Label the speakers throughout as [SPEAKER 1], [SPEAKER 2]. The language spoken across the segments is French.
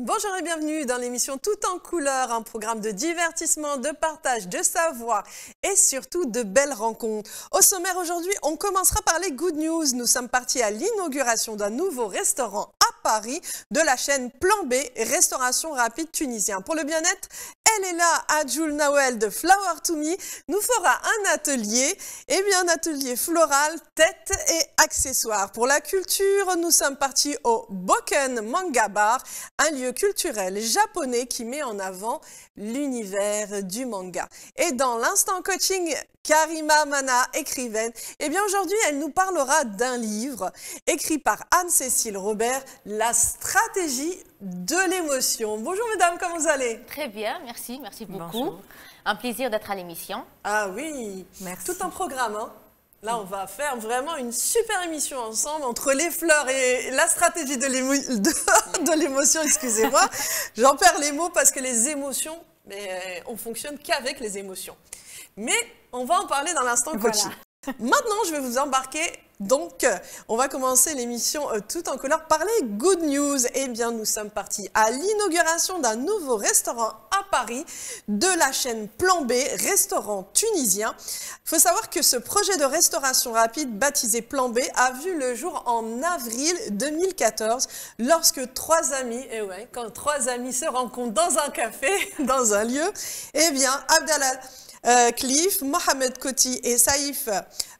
[SPEAKER 1] Bonjour et bienvenue dans l'émission Tout en couleurs, un programme de divertissement, de partage, de savoir et surtout de belles rencontres. Au sommaire aujourd'hui, on commencera par les good news. Nous sommes partis à l'inauguration d'un nouveau restaurant à Paris de la chaîne Plan B, restauration rapide tunisien. Pour le bien-être, elle est là, Adjoul Nawel de Flower to Me, nous fera un atelier, un atelier floral, tête et accessoires. Pour la culture, nous sommes partis au Boken Manga Bar, un lieu culturel japonais qui met en avant l'univers du manga. Et dans l'instant coaching, Karima Mana, écrivaine, aujourd'hui elle nous parlera d'un livre écrit par Anne-Cécile Robert, La stratégie de l'émotion. Bonjour mesdames, comment vous allez?
[SPEAKER 2] Très bien, merci beaucoup.
[SPEAKER 3] Bonjour.
[SPEAKER 2] Un plaisir d'être à l'émission.
[SPEAKER 1] Ah oui,
[SPEAKER 3] merci.
[SPEAKER 1] Tout un programme, hein. Là, on va faire vraiment une super émission ensemble entre les fleurs et la stratégie de l'émotion, excusez-moi. J'en perds les mots parce que les émotions, on fonctionne qu'avec les émotions. Mais on va en parler dans l'instant coaching. Maintenant, je vais vous embarquer. Donc, on va commencer l'émission Tout en couleur par les good news. Nous sommes partis à l'inauguration d'un nouveau restaurant à Paris de la chaîne Plan B, restaurant tunisien. Il faut savoir que ce projet de restauration rapide baptisé Plan B a vu le jour en avril 2014 lorsque quand trois amis se rencontrent dans un café, dans un lieu, Abdallah Cliff, Mohamed Koti et Saïf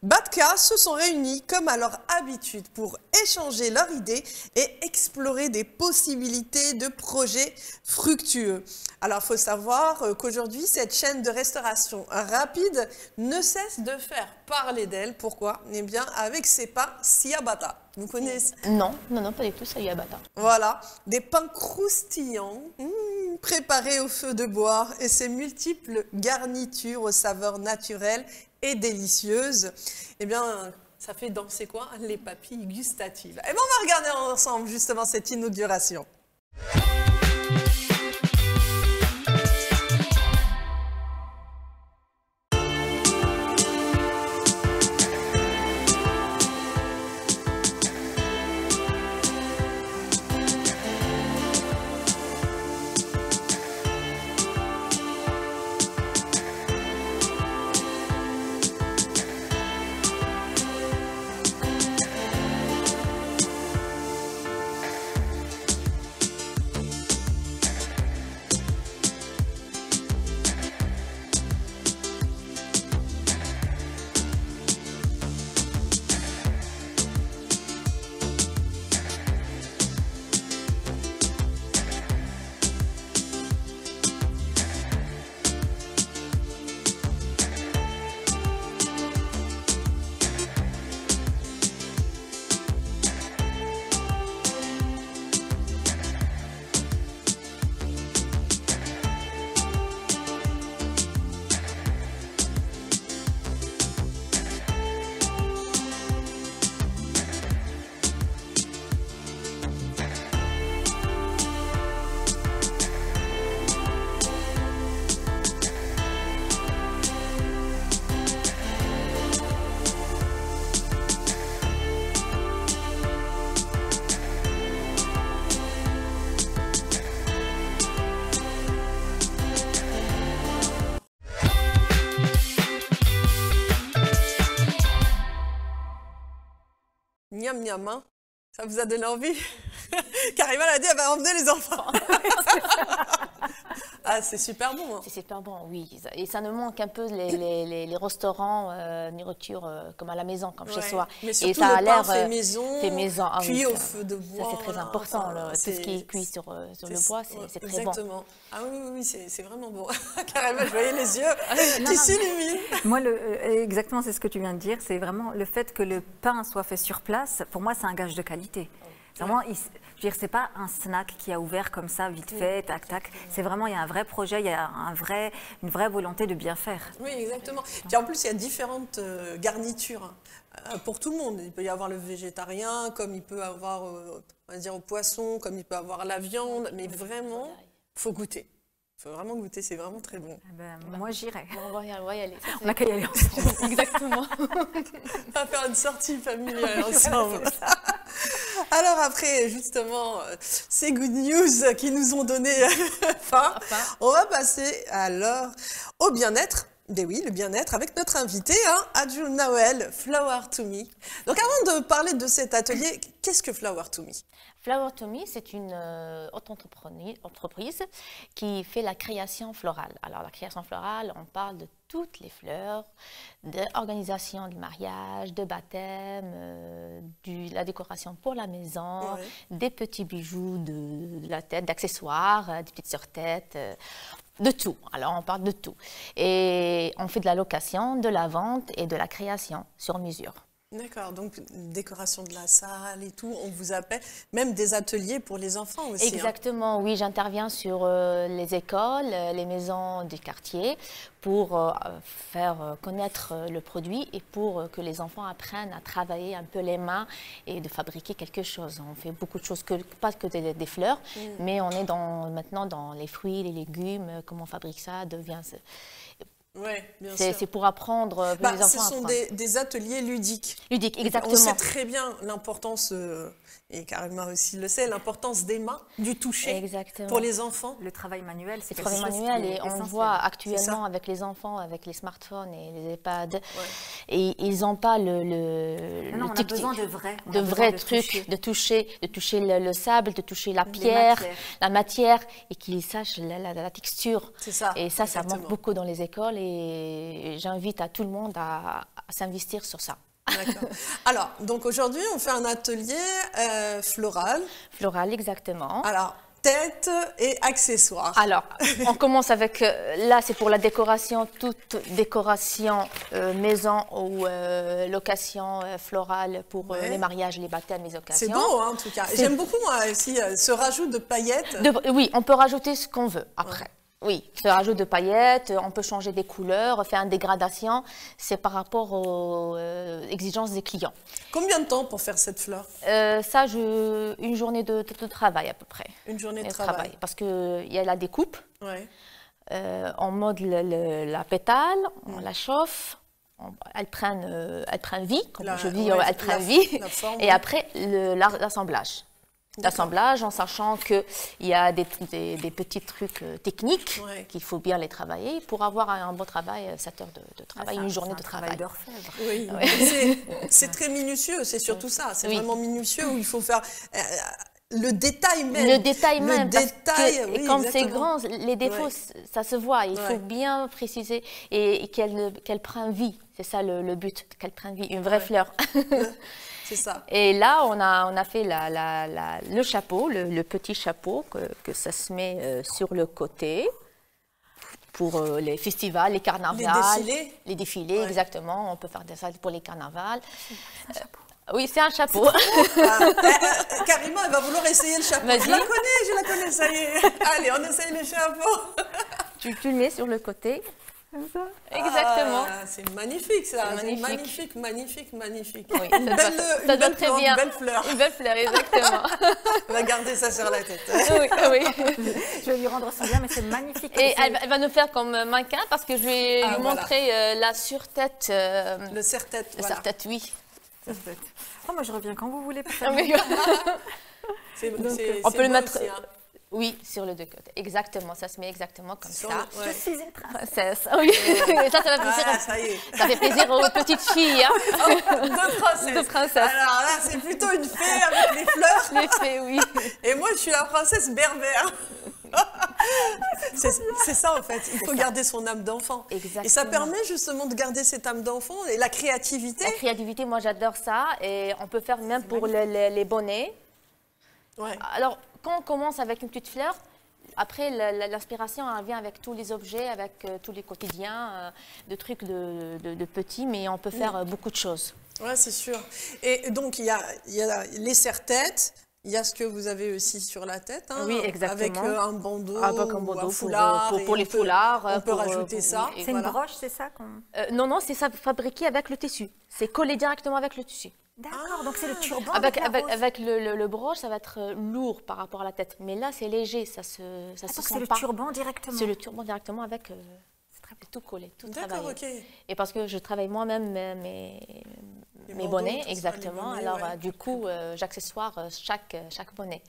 [SPEAKER 1] Batka se sont réunis comme à leur habitude pour échanger leurs idées et explorer des possibilités de projets fructueux. Alors, il faut savoir qu'aujourd'hui, cette chaîne de restauration rapide ne cesse de faire parler d'elle. Pourquoi? Avec ses pains ciabatta. Vous connaissez?
[SPEAKER 2] Non, pas du tout, ciabatta.
[SPEAKER 1] Voilà, des pains croustillants, préparés au feu de bois et ses multiples garnitures aux saveurs naturelles et délicieuses. Ça fait danser quoi? Les papilles gustatives. On va regarder ensemble justement cette inauguration. Miam miam, hein? Ça vous a donné envie? Karima l'a dit, elle va emmener les enfants. Ah, c'est super bon. Hein.
[SPEAKER 2] C'est super bon, oui. Et ça nous manque un peu les restaurants, nourriture comme à la maison, comme chez soi.
[SPEAKER 1] Mais surtout,
[SPEAKER 2] et ça a l'air
[SPEAKER 1] fait maison,
[SPEAKER 2] ah,
[SPEAKER 1] cuit
[SPEAKER 2] oui,
[SPEAKER 1] au feu de bois.
[SPEAKER 2] Ça, c'est très important. Tout ce qui est cuit sur le bois, c'est très bon.
[SPEAKER 1] Exactement. Ah oui, c'est vraiment bon. Carrément, je voyais les yeux qui s'illuminent.
[SPEAKER 3] Moi, exactement, c'est ce que tu viens de dire. C'est vraiment le fait que le pain soit fait sur place. Pour moi, c'est un gage de qualité. Vraiment, Je veux dire, c'est pas un snack qui a ouvert comme ça, vite fait, tac, tac. C'est vraiment, il y a un vrai projet, il y a une vraie volonté de bien faire.
[SPEAKER 1] Oui, exactement. Puis en plus, il y a différentes garnitures pour tout le monde. Il peut y avoir le végétarien, comme il peut avoir, on va dire, au poisson, comme il peut avoir la viande. Mais vraiment, il faut goûter. Il faut vraiment goûter, c'est vraiment très bon.
[SPEAKER 3] Eh ben, moi, j'irai.
[SPEAKER 2] On va y aller.
[SPEAKER 3] On n'a qu'à y aller ensemble.
[SPEAKER 2] Exactement.
[SPEAKER 1] On va faire une sortie familiale ensemble. Alors après, justement, ces good news qui nous ont donné faim, on va passer alors au bien-être. Ben oui, le bien-être avec notre invité, Adjoul Nawel, Flower to Me. Donc avant de parler de cet atelier, qu'est-ce que Flower to Me?
[SPEAKER 2] Flower to Me, c'est une entreprise qui fait la création florale. Alors, la création florale, on parle de toutes les fleurs, de l'organisation du mariage, de baptême, de la décoration pour la maison, des petits bijoux de la tête, d'accessoires, des petites sur-têtes, de tout. Alors, on parle de tout. Et on fait de la location, de la vente et de la création sur mesure.
[SPEAKER 1] D'accord, donc décoration de la salle et tout, on vous appelle, même des ateliers pour les enfants aussi.
[SPEAKER 2] Exactement, oui, j'interviens sur les écoles, les maisons du quartier pour faire connaître le produit et pour que les enfants apprennent à travailler un peu les mains et de fabriquer quelque chose. On fait beaucoup de choses, pas que des fleurs, mais on est maintenant dans les fruits, les légumes, comment on fabrique ça,
[SPEAKER 1] Oui, bien sûr.
[SPEAKER 2] C'est pour apprendre les enfants.
[SPEAKER 1] Ce sont des ateliers ludiques.
[SPEAKER 2] Ludiques, exactement.
[SPEAKER 1] On sait très bien l'importance, et Karima aussi le sait, l'importance des mains, du toucher.
[SPEAKER 2] Exactement.
[SPEAKER 1] Pour les enfants.
[SPEAKER 3] Le travail manuel, c'est
[SPEAKER 2] le travail manuel et on voit actuellement avec les enfants, avec les smartphones et les iPads, et ils n'ont pas
[SPEAKER 3] on a besoin de vrais
[SPEAKER 2] trucs, de toucher le sable, de toucher la pierre, la matière, et qu'ils sachent la texture.
[SPEAKER 1] C'est ça.
[SPEAKER 2] Et ça manque beaucoup dans les écoles. Et j'invite à tout le monde à s'investir sur ça.
[SPEAKER 1] D'accord. Alors, donc aujourd'hui, on fait un atelier floral.
[SPEAKER 2] Floral, exactement.
[SPEAKER 1] Alors, tête et accessoires.
[SPEAKER 2] Alors, on commence avec, là c'est pour la décoration, toute décoration maison ou location florale pour les mariages, les baptêmes, les occasions.
[SPEAKER 1] C'est beau en tout cas. J'aime beaucoup moi aussi ce rajout de paillettes.
[SPEAKER 2] Oui, on peut rajouter ce qu'on veut après. Oui, se rajoute de paillettes, on peut changer des couleurs, faire une dégradation. C'est par rapport aux exigences des clients.
[SPEAKER 1] Combien de temps pour faire cette fleur?
[SPEAKER 2] Ça, une journée de travail à peu près.
[SPEAKER 1] Une journée de travail.
[SPEAKER 2] Parce qu'il y a la découpe.
[SPEAKER 1] Ouais.
[SPEAKER 2] On mode la pétale, on la chauffe. Elle prend vie, comme je dis, elle prend vie. Et après, l'assemblage. L'assemblage, en sachant qu'il y a des petits trucs techniques qu'il faut bien les travailler pour avoir un bon travail, 7 heures de travail, une journée de travail.
[SPEAKER 1] Oui, c'est très minutieux, c'est surtout ça. C'est vraiment minutieux où il faut faire le détail même.
[SPEAKER 2] Le détail même,
[SPEAKER 1] et
[SPEAKER 2] comme c'est grand, les défauts, ça se voit. Il faut bien préciser et qu'elle prenne vie. C'est ça le but, qu'elle prenne vie, une vraie fleur.
[SPEAKER 1] C'est ça.
[SPEAKER 2] Et là, on a fait le chapeau, le petit chapeau que ça se met sur le côté pour les festivals, les carnavals. Les défilés, exactement. On peut faire ça pour les carnavals. Oui, c'est un chapeau.
[SPEAKER 1] Karima, elle va vouloir essayer le chapeau. Je la connais, ça y est. Allez, on essaye le chapeau.
[SPEAKER 2] Tu le mets sur le côté. Comme ça. Exactement.
[SPEAKER 1] C'est magnifique ça, magnifique.
[SPEAKER 2] Oui, ça doit très bien.
[SPEAKER 1] Une belle fleur.
[SPEAKER 2] Une belle fleur, exactement.
[SPEAKER 1] On va garder ça sur la tête.
[SPEAKER 2] Oui.
[SPEAKER 3] Je vais lui rendre ça bien, mais c'est magnifique.
[SPEAKER 2] Et elle va nous faire comme mannequin parce que je vais lui montrer la sur-tête.
[SPEAKER 1] Le serre-tête.
[SPEAKER 2] Le serre-tête, oui.
[SPEAKER 3] Oh, moi je reviens quand vous voulez.
[SPEAKER 2] On peut le mettre. Oui, sur le deux côtés. Exactement, ça se met exactement comme ça.
[SPEAKER 3] Je suis une
[SPEAKER 2] princesse. Oui, ça fait plaisir. Ça fait plaisir aux petites filles.
[SPEAKER 1] De princesse. Alors là, c'est plutôt une fée avec les fleurs.
[SPEAKER 2] Les fées, oui.
[SPEAKER 1] Et moi, je suis la princesse berbère. C'est ça en fait, il faut garder son âme d'enfant. Et ça permet justement de garder cette âme d'enfant et la créativité.
[SPEAKER 2] La créativité, moi j'adore ça. Et on peut faire même pour les bonnets.
[SPEAKER 1] Ouais.
[SPEAKER 2] Alors, quand on commence avec une petite fleur, après l'inspiration vient avec tous les objets, avec tous les quotidiens, de trucs de petits, mais on peut faire beaucoup de choses.
[SPEAKER 1] Oui, c'est sûr. Et donc, il y a les serre-têtes, Il y a ce que vous avez aussi sur la tête, hein,
[SPEAKER 2] Oui, exactement.
[SPEAKER 1] avec un bandeau,
[SPEAKER 2] Avec un
[SPEAKER 1] ou
[SPEAKER 2] bandeau
[SPEAKER 1] un foulard.
[SPEAKER 2] pour les foulards.
[SPEAKER 1] On peut rajouter ça.
[SPEAKER 2] oui,
[SPEAKER 3] C'est une broche, c'est ça
[SPEAKER 2] non, non, c'est ça fabriqué avec le tissu. C'est collé directement avec le tissu.
[SPEAKER 3] D'accord, donc c'est le turban
[SPEAKER 2] Avec
[SPEAKER 3] rose.
[SPEAKER 2] le broche, ça va être lourd par rapport à la tête. Mais là, c'est léger, ça se
[SPEAKER 3] Donc
[SPEAKER 2] sent
[SPEAKER 3] c'est le
[SPEAKER 2] pas.
[SPEAKER 3] turban directement.
[SPEAKER 2] C'est le turban directement avec tout collé, tout
[SPEAKER 1] D'accord,
[SPEAKER 2] travaillé.
[SPEAKER 1] ok.
[SPEAKER 2] Et parce que je travaille moi-même mes bonnets,
[SPEAKER 1] tout ça,
[SPEAKER 2] exactement.
[SPEAKER 1] les bonnets,
[SPEAKER 2] Alors,
[SPEAKER 1] ouais.
[SPEAKER 2] du coup, j'accessoire chaque bonnet.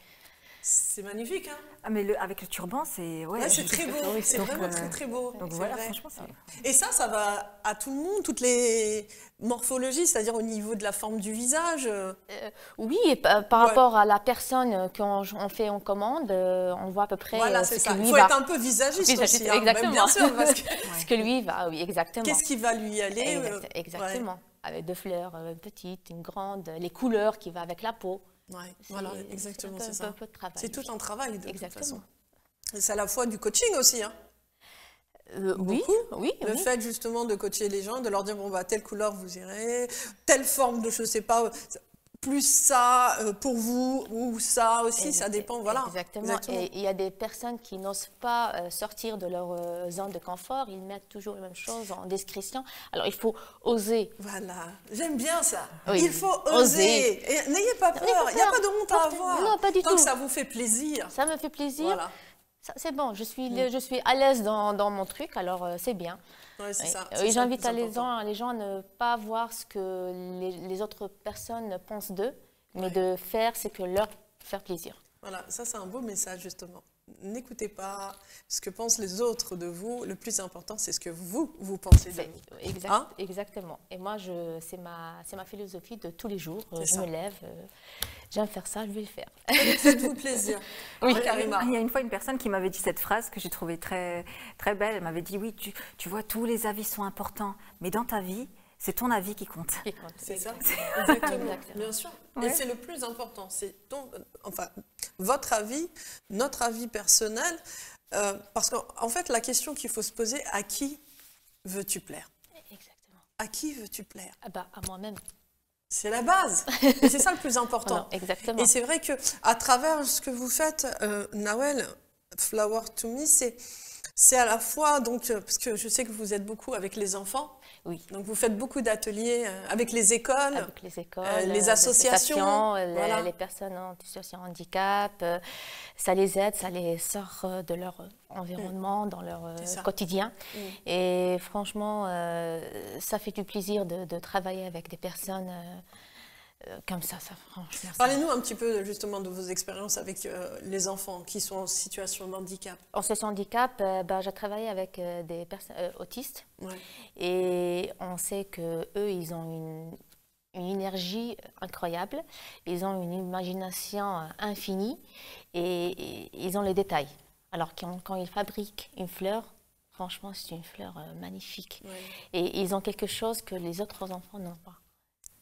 [SPEAKER 1] C'est magnifique, hein.
[SPEAKER 3] Ah, mais avec le turban, c'est...
[SPEAKER 1] Ouais, c'est très beau, c'est
[SPEAKER 3] donc,
[SPEAKER 1] vraiment très très beau.
[SPEAKER 3] Donc
[SPEAKER 1] c'est
[SPEAKER 3] voilà,
[SPEAKER 1] vrai.
[SPEAKER 3] franchement, c'est...
[SPEAKER 1] Et ça va à tout le monde, toutes les morphologies, c'est-à-dire au niveau de la forme du visage.
[SPEAKER 2] Oui, et par rapport à la personne qu'on fait en commande, on voit à peu près
[SPEAKER 1] Voilà,
[SPEAKER 2] ce
[SPEAKER 1] c'est
[SPEAKER 2] que
[SPEAKER 1] ça.
[SPEAKER 2] lui
[SPEAKER 1] Il faut
[SPEAKER 2] va.
[SPEAKER 1] être un peu visagiste aussi. Hein.
[SPEAKER 2] Exactement.
[SPEAKER 1] Bien sûr, parce que
[SPEAKER 2] Ce que lui va, oui, exactement.
[SPEAKER 1] qu'est-ce qui va lui aller
[SPEAKER 2] Exactement. Avec deux fleurs petites, une grande, les couleurs qui vont avec la peau.
[SPEAKER 1] Ouais, voilà, exactement, c'est ça.
[SPEAKER 2] Un peu de travail.
[SPEAKER 1] C'est tout un travail de toute
[SPEAKER 2] Exactement.
[SPEAKER 1] façon. Et c'est à la fois du coaching aussi, hein.
[SPEAKER 2] Oui, oui.
[SPEAKER 1] Le fait justement de coacher les gens, de leur dire bon bah telle couleur vous irez, telle forme de je sais pas, plus ça pour vous ou ça aussi, ça dépend, voilà.
[SPEAKER 2] Exactement. Et il y a des personnes qui n'osent pas sortir de leur zone de confort, ils mettent toujours les mêmes choses en description. Alors il faut oser.
[SPEAKER 1] Voilà, j'aime bien ça.
[SPEAKER 2] Oui.
[SPEAKER 1] Il faut oser. Et n'ayez pas peur, il n'y a pas de honte à avoir.
[SPEAKER 2] Non, pas du
[SPEAKER 1] Tant
[SPEAKER 2] tout.
[SPEAKER 1] que ça vous fait plaisir.
[SPEAKER 2] Ça me fait plaisir.
[SPEAKER 1] Voilà.
[SPEAKER 2] C'est bon, je suis à l'aise dans mon truc, alors c'est bien.
[SPEAKER 1] Ouais, c'est ça.
[SPEAKER 2] Et j'invite les gens à ne pas voir ce que les autres personnes pensent d'eux, mais de faire ce que leur faire plaisir.
[SPEAKER 1] Voilà, ça c'est un beau message justement. N'écoutez pas ce que pensent les autres de vous. Le plus important, c'est ce que vous pensez de vous.
[SPEAKER 2] Exactement. Et moi, c'est ma philosophie de tous les jours. Je
[SPEAKER 1] ça.
[SPEAKER 2] me lève, j'aime faire ça, je vais le faire.
[SPEAKER 1] Faites-vous plaisir.
[SPEAKER 2] Oui,
[SPEAKER 1] Karima.
[SPEAKER 3] Il y a une fois une personne qui m'avait dit cette phrase que j'ai trouvée très, très belle. Elle m'avait dit, oui, tu vois, tous les avis sont importants, mais dans ta vie, c'est ton avis qui compte.
[SPEAKER 1] C'est ça, exactement, bien sûr.
[SPEAKER 3] Ouais.
[SPEAKER 1] Et c'est le plus important, c'est votre avis, notre avis personnel, parce qu'en fait, la question qu'il faut se poser, à qui veux-tu plaire?
[SPEAKER 2] Exactement.
[SPEAKER 1] À qui veux-tu plaire?
[SPEAKER 2] À moi-même.
[SPEAKER 1] C'est la base, et c'est ça le plus important.
[SPEAKER 2] Non, exactement.
[SPEAKER 1] Et c'est vrai que à travers ce que vous faites, Nawel, Flower to Me, c'est à la fois, donc, parce que je sais que vous êtes beaucoup avec les enfants.
[SPEAKER 2] Oui.
[SPEAKER 1] Donc vous faites beaucoup d'ateliers avec les écoles, les associations,
[SPEAKER 2] les personnes en situation de handicap. Ça les aide, ça les sort de leur environnement, dans leur quotidien. Et franchement, ça fait du plaisir de travailler avec des personnes comme ça, franchement.
[SPEAKER 1] Parlez-nous un petit peu justement de vos expériences avec les enfants qui sont en situation de handicap.
[SPEAKER 2] En situation de handicap, j'ai travaillé avec des personnes autistes.
[SPEAKER 1] Ouais.
[SPEAKER 2] Et on sait qu'eux, ils ont une énergie incroyable, ils ont une imagination infinie et ils ont les détails. Alors quand ils fabriquent une fleur, franchement, c'est une fleur magnifique. Ouais. Et ils ont quelque chose que les autres enfants n'ont pas.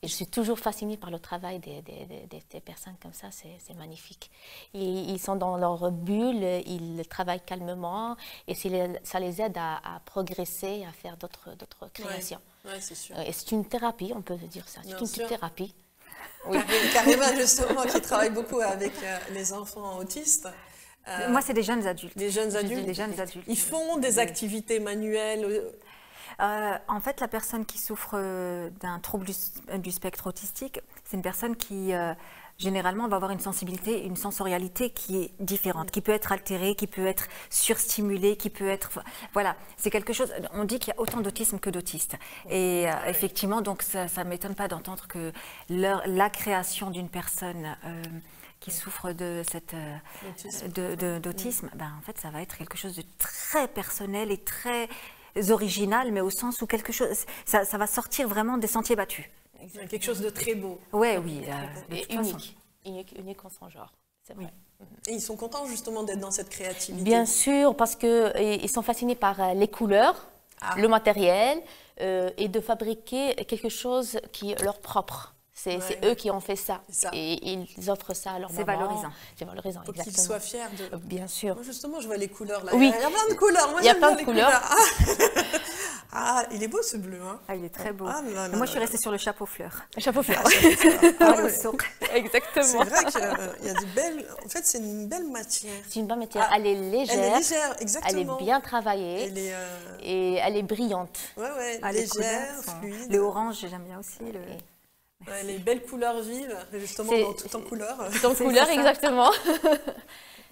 [SPEAKER 2] Et je suis toujours fascinée par le travail des personnes comme ça, c'est magnifique. Et ils sont dans leur bulle, ils travaillent calmement et ça les aide à progresser, à faire d'autres créations.
[SPEAKER 1] Ouais, c'est sûr.
[SPEAKER 2] Et c'est une thérapie, on peut dire ça, c'est une thérapie.
[SPEAKER 1] Oui, Karima, justement, qui travaille beaucoup avec les enfants autistes.
[SPEAKER 3] Moi, c'est des jeunes adultes.
[SPEAKER 1] Des jeunes adultes.
[SPEAKER 3] Des jeunes adultes.
[SPEAKER 1] Ils font des activités manuelles.
[SPEAKER 3] En fait, la personne qui souffre d'un trouble du spectre autistique, c'est une personne qui, généralement, va avoir une sensibilité, une sensorialité qui est différente, qui peut être altérée, qui peut être surstimulée, qui peut être... Voilà, c'est quelque chose... On dit qu'il y a autant d'autisme que d'autistes. Et effectivement, donc, ça ne m'étonne pas d'entendre que la création d'une personne... qui souffre de d'autisme, en fait, ça va être quelque chose de très personnel et très original, mais au sens où quelque chose, ça va sortir vraiment des sentiers battus.
[SPEAKER 1] Quelque chose de très beau.
[SPEAKER 3] Ouais, oui.
[SPEAKER 2] Et unique en son genre, c'est vrai.
[SPEAKER 1] Et ils sont contents justement d'être dans cette créativité.
[SPEAKER 2] Bien sûr, parce qu'ils sont fascinés par les couleurs, le matériel, et de fabriquer quelque chose qui est leur propre. C'est eux qui ont fait ça. Et ils offrent ça à leur maman.
[SPEAKER 3] C'est valorisant.
[SPEAKER 2] C'est valorisant,
[SPEAKER 1] faut
[SPEAKER 2] exactement.
[SPEAKER 1] Qu'ils soient fiers de...
[SPEAKER 2] Bien sûr.
[SPEAKER 1] Moi, justement, je vois les couleurs là.
[SPEAKER 2] Oui.
[SPEAKER 1] Il y a plein de couleurs. Moi,
[SPEAKER 2] il y a plein de couleurs.
[SPEAKER 1] Ah, il est beau ce bleu. Hein.
[SPEAKER 3] Ah, il est très beau.
[SPEAKER 1] Ah,
[SPEAKER 3] moi, je suis restée sur le chapeau fleur.
[SPEAKER 2] Le chapeau fleur. Exactement.
[SPEAKER 1] C'est vrai qu'il y a des belles... En fait, c'est une belle matière.
[SPEAKER 2] C'est une bonne matière. Elle est légère.
[SPEAKER 1] Elle est légère, exactement.
[SPEAKER 2] Elle est bien travaillée.
[SPEAKER 1] Elle est,
[SPEAKER 2] et elle est brillante.
[SPEAKER 1] ouais,
[SPEAKER 3] Ah, les
[SPEAKER 1] légère,
[SPEAKER 3] couleurs sont-
[SPEAKER 1] fluide.
[SPEAKER 3] Le orange, j'aime bien aussi.
[SPEAKER 1] Ouais, les belles couleurs vives, justement, dans tout en couleurs.
[SPEAKER 2] Tout en couleur,
[SPEAKER 3] ça.
[SPEAKER 2] exactement.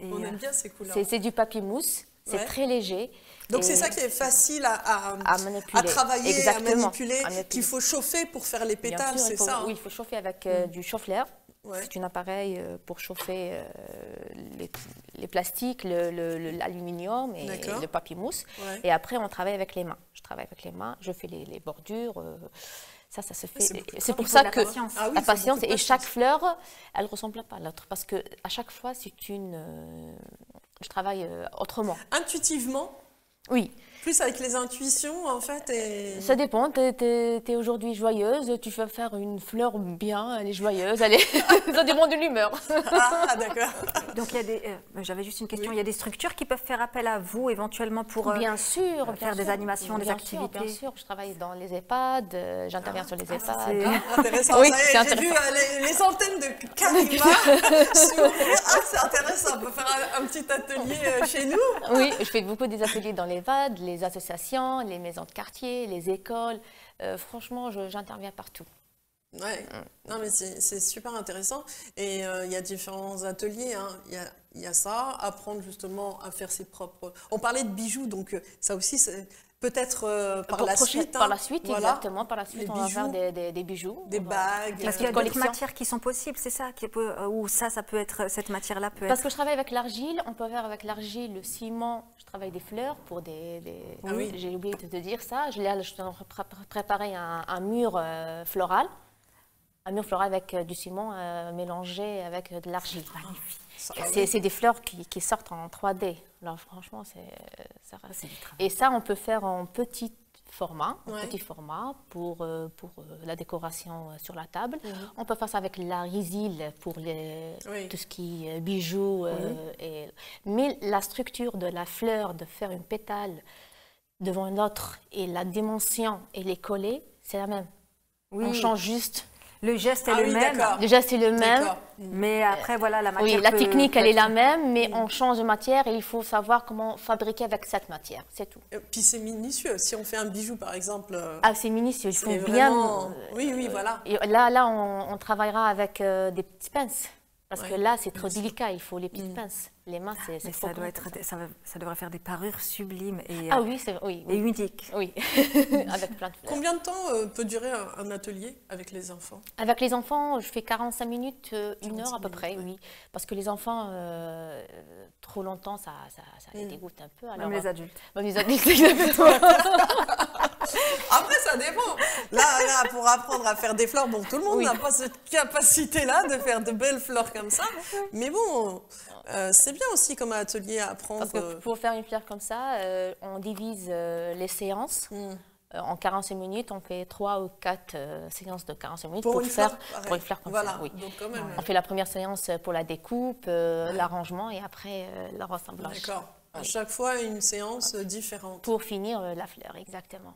[SPEAKER 3] Et,
[SPEAKER 1] On aime bien ces couleurs.
[SPEAKER 2] C'est du papier mousse. C'est
[SPEAKER 1] Ouais.
[SPEAKER 2] très léger.
[SPEAKER 1] Donc
[SPEAKER 2] Et
[SPEAKER 1] c'est ça qui est facile à
[SPEAKER 2] manipuler.
[SPEAKER 1] travailler,
[SPEAKER 2] Exactement.
[SPEAKER 1] à manipuler,
[SPEAKER 2] À manipuler.
[SPEAKER 1] qu'il faut chauffer pour faire les
[SPEAKER 2] Bien
[SPEAKER 1] pétales,
[SPEAKER 2] sûr,
[SPEAKER 1] c'est
[SPEAKER 2] il faut,
[SPEAKER 1] ça.
[SPEAKER 2] oui, il faut chauffer avec du chauffe-l'air.
[SPEAKER 1] Ouais.
[SPEAKER 2] C'est un appareil pour chauffer les plastiques, l'aluminium et
[SPEAKER 1] D'accord.
[SPEAKER 2] le papier mousse.
[SPEAKER 1] Ouais.
[SPEAKER 2] Et après, on travaille avec les mains. Je travaille avec les mains, je fais les bordures. Ça se fait.
[SPEAKER 1] c'est beaucoup de
[SPEAKER 2] C'est pour
[SPEAKER 3] Il faut
[SPEAKER 2] ça
[SPEAKER 3] de la
[SPEAKER 2] que
[SPEAKER 3] patience.
[SPEAKER 1] Ah oui,
[SPEAKER 2] la
[SPEAKER 1] il faut
[SPEAKER 2] patience
[SPEAKER 1] beaucoup de
[SPEAKER 2] et chaque
[SPEAKER 1] patience.
[SPEAKER 2] fleur, elle ne ressemble pas à l'autre. Parce que à chaque fois, je travaille autrement.
[SPEAKER 1] Intuitivement,
[SPEAKER 2] Oui.
[SPEAKER 1] plus avec les intuitions, en fait. Et...
[SPEAKER 2] Ça dépend, tu es aujourd'hui joyeuse, tu vas faire une fleur bien, elle est joyeuse, ça dépend de l'humeur.
[SPEAKER 1] Ah, d'accord.
[SPEAKER 3] Donc, il y a des. J'avais juste une question. Il y a des structures qui peuvent faire appel à vous éventuellement pour
[SPEAKER 2] Bien sûr, bien
[SPEAKER 3] faire des
[SPEAKER 2] sûr.
[SPEAKER 3] animations, des
[SPEAKER 2] Bien
[SPEAKER 3] activités.
[SPEAKER 2] sûr, bien sûr, je travaille dans les EHPAD, j'interviens sur les EHPAD.
[SPEAKER 3] c'est-
[SPEAKER 1] Intéressant.
[SPEAKER 2] Oui,
[SPEAKER 1] Ça y est,
[SPEAKER 2] c'est
[SPEAKER 1] j'ai vu les centaines de Karima s'ouvrir. Ah, c'est intéressant. On peut faire un petit atelier chez nous.
[SPEAKER 2] Oui, je fais beaucoup des ateliers dans les EHPAD, les associations, les maisons de quartier, les écoles. Franchement, j'interviens partout.
[SPEAKER 1] Ouais, non mais c'est super intéressant et il y a différents ateliers, hein. Il y a ça, apprendre justement à faire ses propres... On parlait de bijoux, donc ça aussi, peut-être par la suite.
[SPEAKER 2] Par la suite,
[SPEAKER 1] voilà.
[SPEAKER 2] exactement. Par la suite,
[SPEAKER 1] Les
[SPEAKER 2] on va
[SPEAKER 1] bijoux,
[SPEAKER 2] faire des bijoux.
[SPEAKER 1] des
[SPEAKER 2] On va-
[SPEAKER 1] bagues.
[SPEAKER 3] Parce qu'il y a d'autres
[SPEAKER 2] collection.
[SPEAKER 3] matières qui sont possibles, c'est ça ou ça peut être, cette matière-là peut
[SPEAKER 2] Parce
[SPEAKER 3] être.
[SPEAKER 2] que je travaille avec l'argile, on peut faire avec l'argile, le ciment, je travaille des fleurs pour des...
[SPEAKER 1] Ah oui.
[SPEAKER 2] J'ai oublié de te dire ça, je suis en train de préparer un mur floral. Un mur floral avec du ciment mélangé avec de l'argile.
[SPEAKER 1] Ça,
[SPEAKER 2] C'est des fleurs qui sortent en 3D. Alors franchement, ça reste.
[SPEAKER 3] du travail.
[SPEAKER 2] Et ça, on peut faire en petit format,
[SPEAKER 1] Ouais.
[SPEAKER 2] pour la décoration sur la table. On peut faire ça avec la résille pour
[SPEAKER 1] Oui.
[SPEAKER 2] tout ce qui est bijoux. Mais la structure de la fleur, de faire une pétale devant une autre et la dimension et les coller, c'est la même.
[SPEAKER 3] Oui.
[SPEAKER 2] On change juste.
[SPEAKER 3] Le geste est
[SPEAKER 1] Ah
[SPEAKER 3] le
[SPEAKER 1] oui,
[SPEAKER 3] même,
[SPEAKER 1] d'accord.
[SPEAKER 2] Déjà, c'est le même.
[SPEAKER 1] D'accord.
[SPEAKER 3] mais après voilà la matière.
[SPEAKER 2] Oui, la
[SPEAKER 3] peut-
[SPEAKER 2] technique,
[SPEAKER 3] peut
[SPEAKER 2] elle est
[SPEAKER 3] être-
[SPEAKER 2] la même, mais on change de matière et il faut savoir comment fabriquer avec cette matière, c'est tout.
[SPEAKER 1] Et puis c'est minutieux. Si on fait un bijou, par exemple,
[SPEAKER 2] Ah, c'est minutieux, il faut
[SPEAKER 1] c'est
[SPEAKER 2] bien...
[SPEAKER 1] vraiment... Oui, oui, voilà.
[SPEAKER 2] Et là on travaillera avec des petites pinces, parce que
[SPEAKER 1] Ouais,
[SPEAKER 2] là, c'est trop délicat, il faut les petites pinces. Les mains, c'est
[SPEAKER 3] Mais
[SPEAKER 2] trop
[SPEAKER 3] ça doit
[SPEAKER 2] grand
[SPEAKER 3] être,
[SPEAKER 2] comme ça.
[SPEAKER 3] ça devrait faire des parures sublimes et,
[SPEAKER 2] Ah oui, oui,
[SPEAKER 3] et
[SPEAKER 2] oui,
[SPEAKER 3] uniques.
[SPEAKER 2] oui. avec plein de fleurs.
[SPEAKER 1] Combien de temps peut durer un atelier avec les enfants?
[SPEAKER 2] Avec les enfants, je fais 45 minutes, 1 heure à
[SPEAKER 1] 45
[SPEAKER 2] peu près,
[SPEAKER 1] minutes,
[SPEAKER 2] oui. Parce que les enfants, trop longtemps, ça les dégoûte un peu. Alors,
[SPEAKER 3] Même les adultes.
[SPEAKER 2] même les adultes, exactement.
[SPEAKER 1] Après, ça dépend. Là, pour apprendre à faire des fleurs, bon, tout le monde
[SPEAKER 2] Oui.
[SPEAKER 1] n'a pas cette capacité-là de faire de belles fleurs comme ça. Mais bon, c'est bien aussi comme atelier à apprendre.
[SPEAKER 2] Parce que pour faire une fleur comme ça, on divise les séances. En 45 minutes, on fait 3 ou 4 séances de 45 minutes
[SPEAKER 1] Pour une fleur,
[SPEAKER 2] pour
[SPEAKER 1] pareil.
[SPEAKER 2] une fleur comme
[SPEAKER 1] Voilà,
[SPEAKER 2] ça. Oui.
[SPEAKER 1] donc quand même.
[SPEAKER 2] On fait la première séance pour la découpe, l'arrangement et après le rassemblage.
[SPEAKER 1] D'accord. À chaque fois, une séance différente.
[SPEAKER 2] Pour finir la fleur, exactement.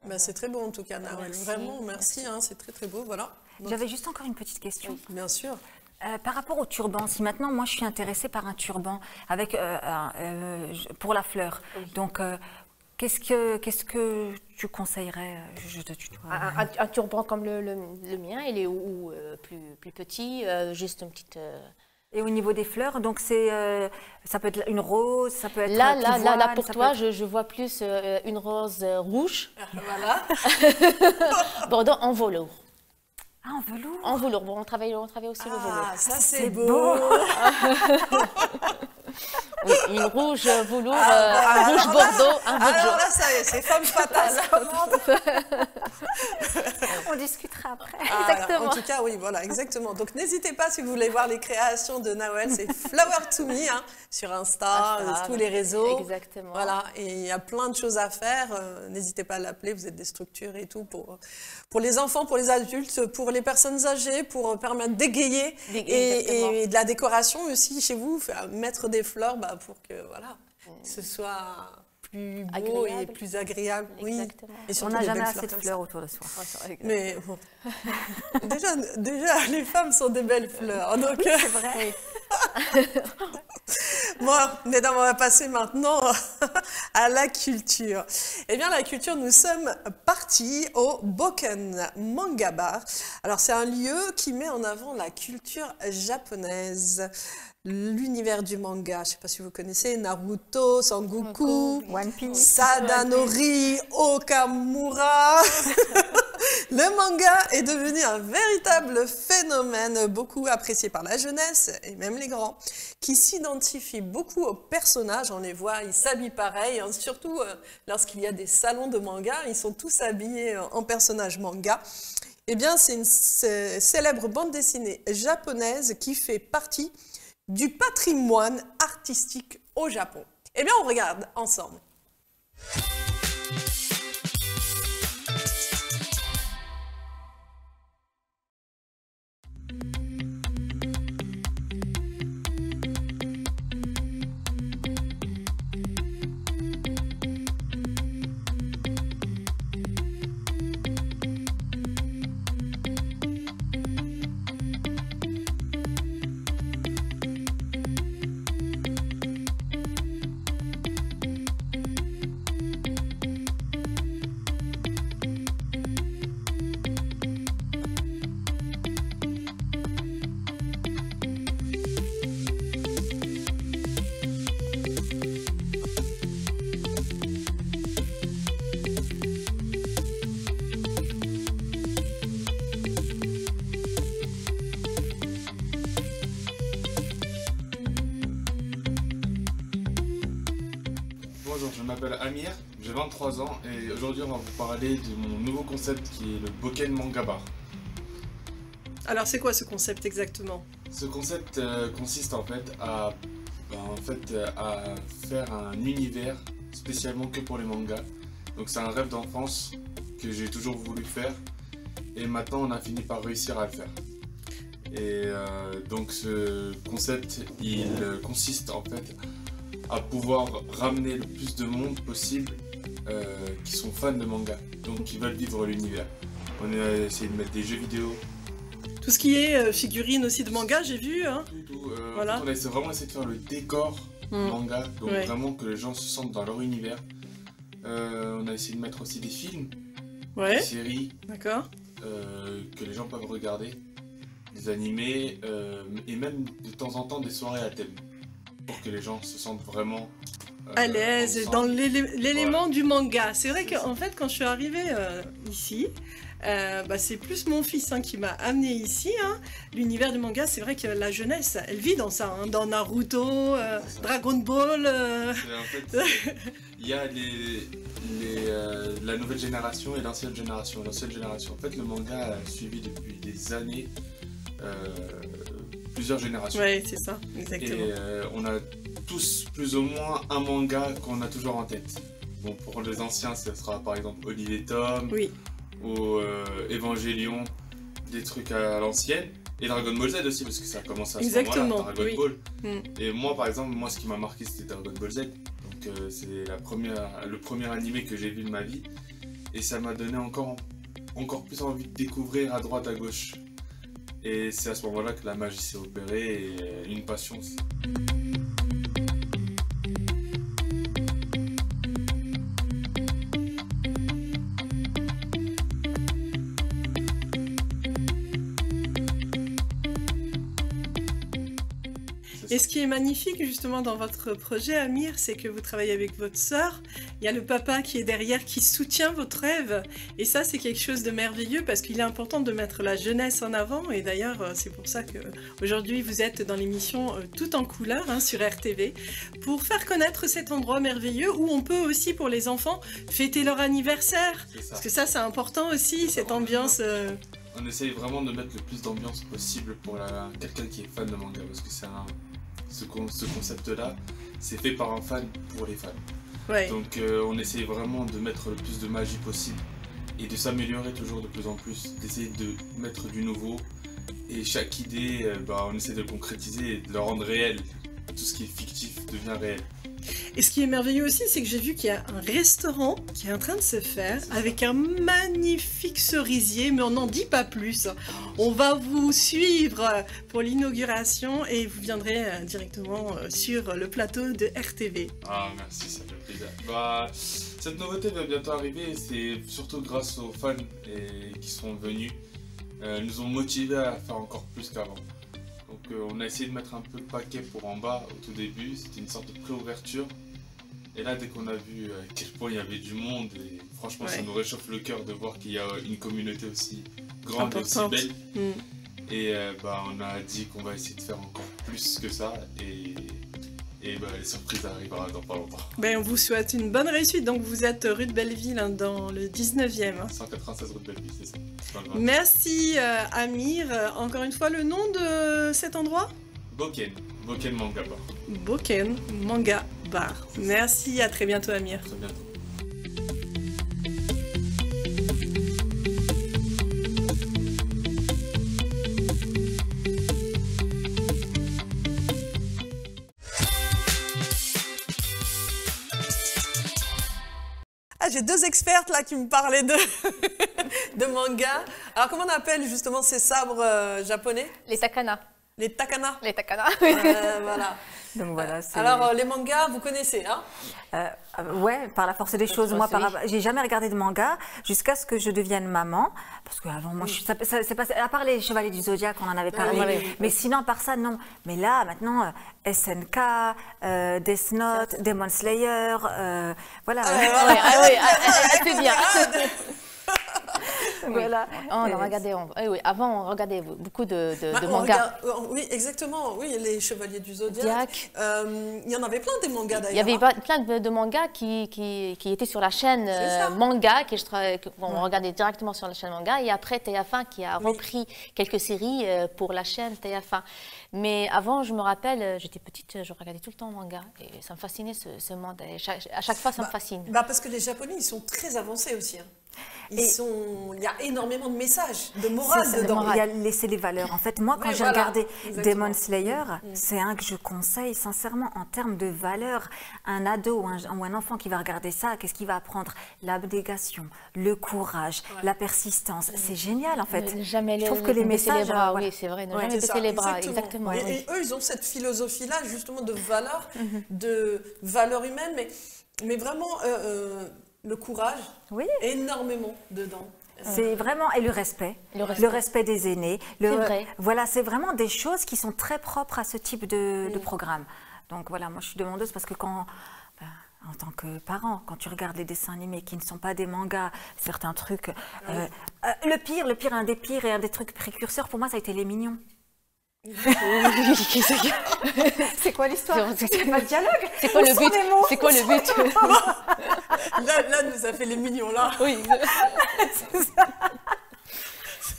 [SPEAKER 1] Ben, c'est très beau en tout cas, Nawel.
[SPEAKER 2] Merci.
[SPEAKER 1] Vraiment, merci. Hein, c'est très très beau. Voilà. Donc,
[SPEAKER 3] J'avais juste encore une petite question.
[SPEAKER 1] bien sûr.
[SPEAKER 3] Par rapport au turban, si maintenant moi je suis intéressée par un turban avec, pour la fleur, donc qu'est-ce que tu conseillerais? Je te tutoie.
[SPEAKER 2] Un turban comme le mien, il est plus petit, juste une petite...
[SPEAKER 3] Et au niveau des fleurs, donc ça peut être une rose, ça peut être
[SPEAKER 2] Là,
[SPEAKER 3] pivoine,
[SPEAKER 2] pour
[SPEAKER 3] ça
[SPEAKER 2] toi,
[SPEAKER 3] peut être-
[SPEAKER 2] je vois plus une rose rouge,
[SPEAKER 1] Voilà.
[SPEAKER 2] Bordeaux en velours.
[SPEAKER 3] Ah, en velours.
[SPEAKER 2] En velours, bon, on travaille aussi le velours.
[SPEAKER 1] Ah, ça c'est
[SPEAKER 3] c'est
[SPEAKER 1] beau.
[SPEAKER 3] beau.
[SPEAKER 2] Oui, une rouge velours,
[SPEAKER 1] Ah,
[SPEAKER 2] rouge
[SPEAKER 1] alors là-
[SPEAKER 2] Bordeaux, un
[SPEAKER 1] Alors
[SPEAKER 2] velours.
[SPEAKER 1] là, ça y est, c'est femme fatale.
[SPEAKER 3] On discutera après.
[SPEAKER 1] Ah,
[SPEAKER 2] Exactement.
[SPEAKER 1] En tout cas, oui, voilà, exactement. Donc, n'hésitez pas si vous voulez voir les créations de Nawel, c'est Flower to Me hein, sur Insta, tous les réseaux.
[SPEAKER 2] Exactement.
[SPEAKER 1] Voilà, et il y a plein de choses à faire. N'hésitez pas à l'appeler, vous êtes des structures et tout pour les enfants, pour les adultes, pour les personnes âgées, pour permettre d'égayer
[SPEAKER 2] Exactement.
[SPEAKER 1] et de la décoration aussi chez vous, mettre des fleurs pour que voilà, ce soit plus beau
[SPEAKER 2] Agréable.
[SPEAKER 1] et plus agréable.
[SPEAKER 2] Exactement.
[SPEAKER 1] Oui. Et
[SPEAKER 3] On
[SPEAKER 1] surtout
[SPEAKER 3] n'a
[SPEAKER 1] les
[SPEAKER 3] jamais
[SPEAKER 1] belles
[SPEAKER 3] assez de
[SPEAKER 1] comme
[SPEAKER 3] fleurs autour de soi.
[SPEAKER 1] Mais bon. déjà, les femmes sont des belles fleurs. Donc,
[SPEAKER 3] C'est vrai.
[SPEAKER 1] bon, mesdames, on va passer maintenant à la culture. Eh bien, la culture, nous sommes partis au Boken Manga Bar. Alors, c'est un lieu qui met en avant la culture japonaise, l'univers du manga. Je ne sais pas si vous connaissez Naruto, Sangoku,
[SPEAKER 3] One Piece.
[SPEAKER 1] Sadanori, Okamura. Le manga est devenu un véritable phénomène, beaucoup apprécié par la jeunesse et même les grands, qui s'identifient beaucoup aux personnages. On les voit, ils s'habillent pareil, hein, surtout lorsqu'il y a des salons de manga, ils sont tous habillés en personnages manga. Eh bien, c'est une célèbre bande dessinée japonaise qui fait partie du patrimoine artistique au Japon. Eh bien, on regarde ensemble.
[SPEAKER 4] Bonjour, je m'appelle Amir, j'ai 23 ans et aujourd'hui on va vous parler de mon nouveau concept qui est le Boken Manga Bar.
[SPEAKER 1] Alors, c'est quoi ce concept exactement?
[SPEAKER 4] Ce concept consiste en fait à faire un univers spécialement que pour les mangas. Donc c'est un rêve d'enfance que j'ai toujours voulu faire et maintenant on a fini par réussir à le faire. Et donc ce concept il consiste en fait à pouvoir ramener le plus de monde possible qui sont fans de manga, donc qui veulent vivre l'univers. On a essayé de mettre des jeux vidéo.
[SPEAKER 1] Tout ce qui est figurines aussi de manga, j'ai vu. Hein.
[SPEAKER 4] Tout.
[SPEAKER 1] Voilà.
[SPEAKER 4] On a vraiment essayé de faire le décor manga, donc
[SPEAKER 1] Ouais.
[SPEAKER 4] vraiment que les gens se sentent dans leur univers. On a essayé de mettre aussi des films,
[SPEAKER 1] Ouais,
[SPEAKER 4] des séries
[SPEAKER 1] d'accord.
[SPEAKER 4] que les gens peuvent regarder, des animés et même de temps en temps des soirées à thème pour que les gens se sentent vraiment
[SPEAKER 1] À l'aise,
[SPEAKER 4] ensemble.
[SPEAKER 1] dans l'élément
[SPEAKER 4] Voilà.
[SPEAKER 1] du manga. C'est vrai
[SPEAKER 4] C'est
[SPEAKER 1] qu'en fait, quand je suis arrivée ici, c'est plus mon fils qui m'a amené ici. Hein. L'univers du manga, c'est vrai que la jeunesse, elle vit dans ça. Hein. Dans Naruto,
[SPEAKER 4] C'est ça.
[SPEAKER 1] Dragon Ball.
[SPEAKER 4] En fait, il y a la nouvelle génération et l'ancienne génération. L'ancienne génération, en fait, le manga a suivi depuis des années plusieurs générations.
[SPEAKER 1] Ouais, c'est ça,
[SPEAKER 4] Et
[SPEAKER 1] exactement.
[SPEAKER 4] on a tous plus ou moins un manga qu'on a toujours en tête. Bon, pour les anciens, ce sera par exemple Olivier et Tom
[SPEAKER 1] Oui,
[SPEAKER 4] ou Evangelion, des trucs à l'ancienne. Et Dragon Ball Z aussi, parce que ça a commencé à ce
[SPEAKER 1] Exactement,
[SPEAKER 4] moment-là, Dragon
[SPEAKER 1] oui.
[SPEAKER 4] Ball.
[SPEAKER 1] Mm.
[SPEAKER 4] Et moi, par exemple, ce qui m'a marqué, c'était Dragon Ball Z. Donc c'est le premier animé que j'ai vu de ma vie. Et ça m'a donné encore plus envie de découvrir à droite, à gauche. Et c'est à ce moment-là que la magie s'est opérée et une passion aussi.
[SPEAKER 1] Et ce qui est magnifique justement dans votre projet, Amir, c'est que vous travaillez avec votre sœur. Il y a le papa qui est derrière, qui soutient votre rêve. Et ça, c'est quelque chose de merveilleux parce qu'il est important de mettre la jeunesse en avant. Et d'ailleurs, c'est pour ça qu'aujourd'hui, vous êtes dans l'émission Tout en couleur sur RTV pour faire connaître cet endroit merveilleux où on peut aussi, pour les enfants, fêter leur anniversaire.
[SPEAKER 4] C'est ça.
[SPEAKER 1] Parce que ça, c'est important aussi, cette ambiance.
[SPEAKER 4] On essaye vraiment de mettre le plus d'ambiance possible pour quelqu'un qui est fan de manga, parce que ce concept-là, c'est fait par un fan pour les fans.
[SPEAKER 1] Ouais.
[SPEAKER 4] Donc on essaye vraiment de mettre le plus de magie possible et de s'améliorer toujours de plus en plus, d'essayer de mettre du nouveau. Et chaque idée, on essaie de le concrétiser et de le rendre réel. tout ce qui est fictif devient réel.
[SPEAKER 5] Et ce qui est merveilleux aussi, c'est que j'ai vu qu'il y a un restaurant qui est en train de se faire avec un magnifique cerisier, mais on n'en dit pas plus. On va vous suivre pour l'inauguration et vous viendrez directement sur le plateau de RTV.
[SPEAKER 4] Ah merci, ça fait plaisir. Cette nouveauté va bientôt arriver et c'est surtout grâce aux fans qui sont venus. Ils nous ont motivés à faire encore plus qu'avant. Donc on a essayé de mettre un peu le paquet pour en bas au tout début, c'était une sorte de préouverture. Et là dès qu'on a vu à quel point il y avait du monde, et franchement ça nous réchauffe le cœur de voir qu'il y a une communauté aussi grande et aussi belle. Et on a dit qu'on va essayer de faire encore plus que ça et les surprises arriveront dans pas longtemps.
[SPEAKER 5] On vous souhaite une bonne réussite. Donc vous êtes rue de Belleville, hein, dans le 19e.
[SPEAKER 4] 196 rue de Belleville, c'est ça.
[SPEAKER 5] Merci Amir. Encore une fois, le nom de cet endroit?
[SPEAKER 4] Boken Manga Bar.
[SPEAKER 5] Boken Manga Bar. Merci, à très bientôt Amir.
[SPEAKER 4] À très bientôt.
[SPEAKER 1] J'ai deux expertes là qui me parlaient de manga. Alors comment on appelle justement ces sabres japonais?
[SPEAKER 2] Les takana.
[SPEAKER 1] Les takana.
[SPEAKER 2] Les takana.
[SPEAKER 1] Voilà.
[SPEAKER 3] Donc voilà.
[SPEAKER 1] Alors les mangas, vous connaissez, hein?
[SPEAKER 3] Ouais, par la force des choses. Moi, j'ai jamais regardé de manga jusqu'à ce que je devienne maman. Parce qu'avant, moi, c'est pas, à part les Chevaliers du Zodiac, on en avait parlé. Mais sinon, à part ça, non. Mais là, maintenant, SNK, Death Note, Demon Slayer, voilà.
[SPEAKER 2] C'est bien.
[SPEAKER 3] Voilà.
[SPEAKER 2] Avant, on regardait beaucoup de mangas.
[SPEAKER 1] Oui, exactement. Oui, les Chevaliers du Zodiac. Il y en avait plein des mangas d'ailleurs.
[SPEAKER 2] Il y avait plein de mangas qui étaient sur la chaîne manga, qu'on regardait directement sur la chaîne manga. Et après, TF1 qui a repris quelques séries pour la chaîne TF1. Mais avant, je me rappelle, j'étais petite, je regardais tout le temps manga. Et ça me fascinait ce monde. Et à chaque fois, ça me fascine.
[SPEAKER 1] Parce que les Japonais, ils sont très avancés aussi. Hein. Il y a énormément de messages, de morale dedans.
[SPEAKER 3] Il y a laissé les valeurs. En fait, moi, quand j'ai regardé Demon Slayer, c'est un que je conseille sincèrement en termes de valeurs. Un ado ou un enfant qui va regarder ça, qu'est-ce qu'il va apprendre? L'abnégation, le courage, la persistance. C'est génial, en fait.
[SPEAKER 2] Je
[SPEAKER 3] trouve que les messages...
[SPEAKER 2] Oui, c'est vrai, ne jamais baisser les bras. Exactement.
[SPEAKER 1] Et eux, ils ont cette philosophie-là, justement, de valeurs humaines, mais vraiment... le courage, énormément dedans.
[SPEAKER 3] C'est vraiment, et le respect des aînés. Voilà, c'est vraiment des choses qui sont très propres à ce type de programme. Donc voilà, moi je suis demandeuse parce que en tant que parent, quand tu regardes les dessins animés qui ne sont pas des mangas, certains trucs... le pire, un des pires et un des trucs précurseurs, pour moi, ça a été Les Mignons. C'est quoi l'histoire? C'est pas le dialogue? C'est quoi le but?
[SPEAKER 2] C'est quoi le but?
[SPEAKER 1] Là, nous a fait Les Mignons, là.
[SPEAKER 2] Oui.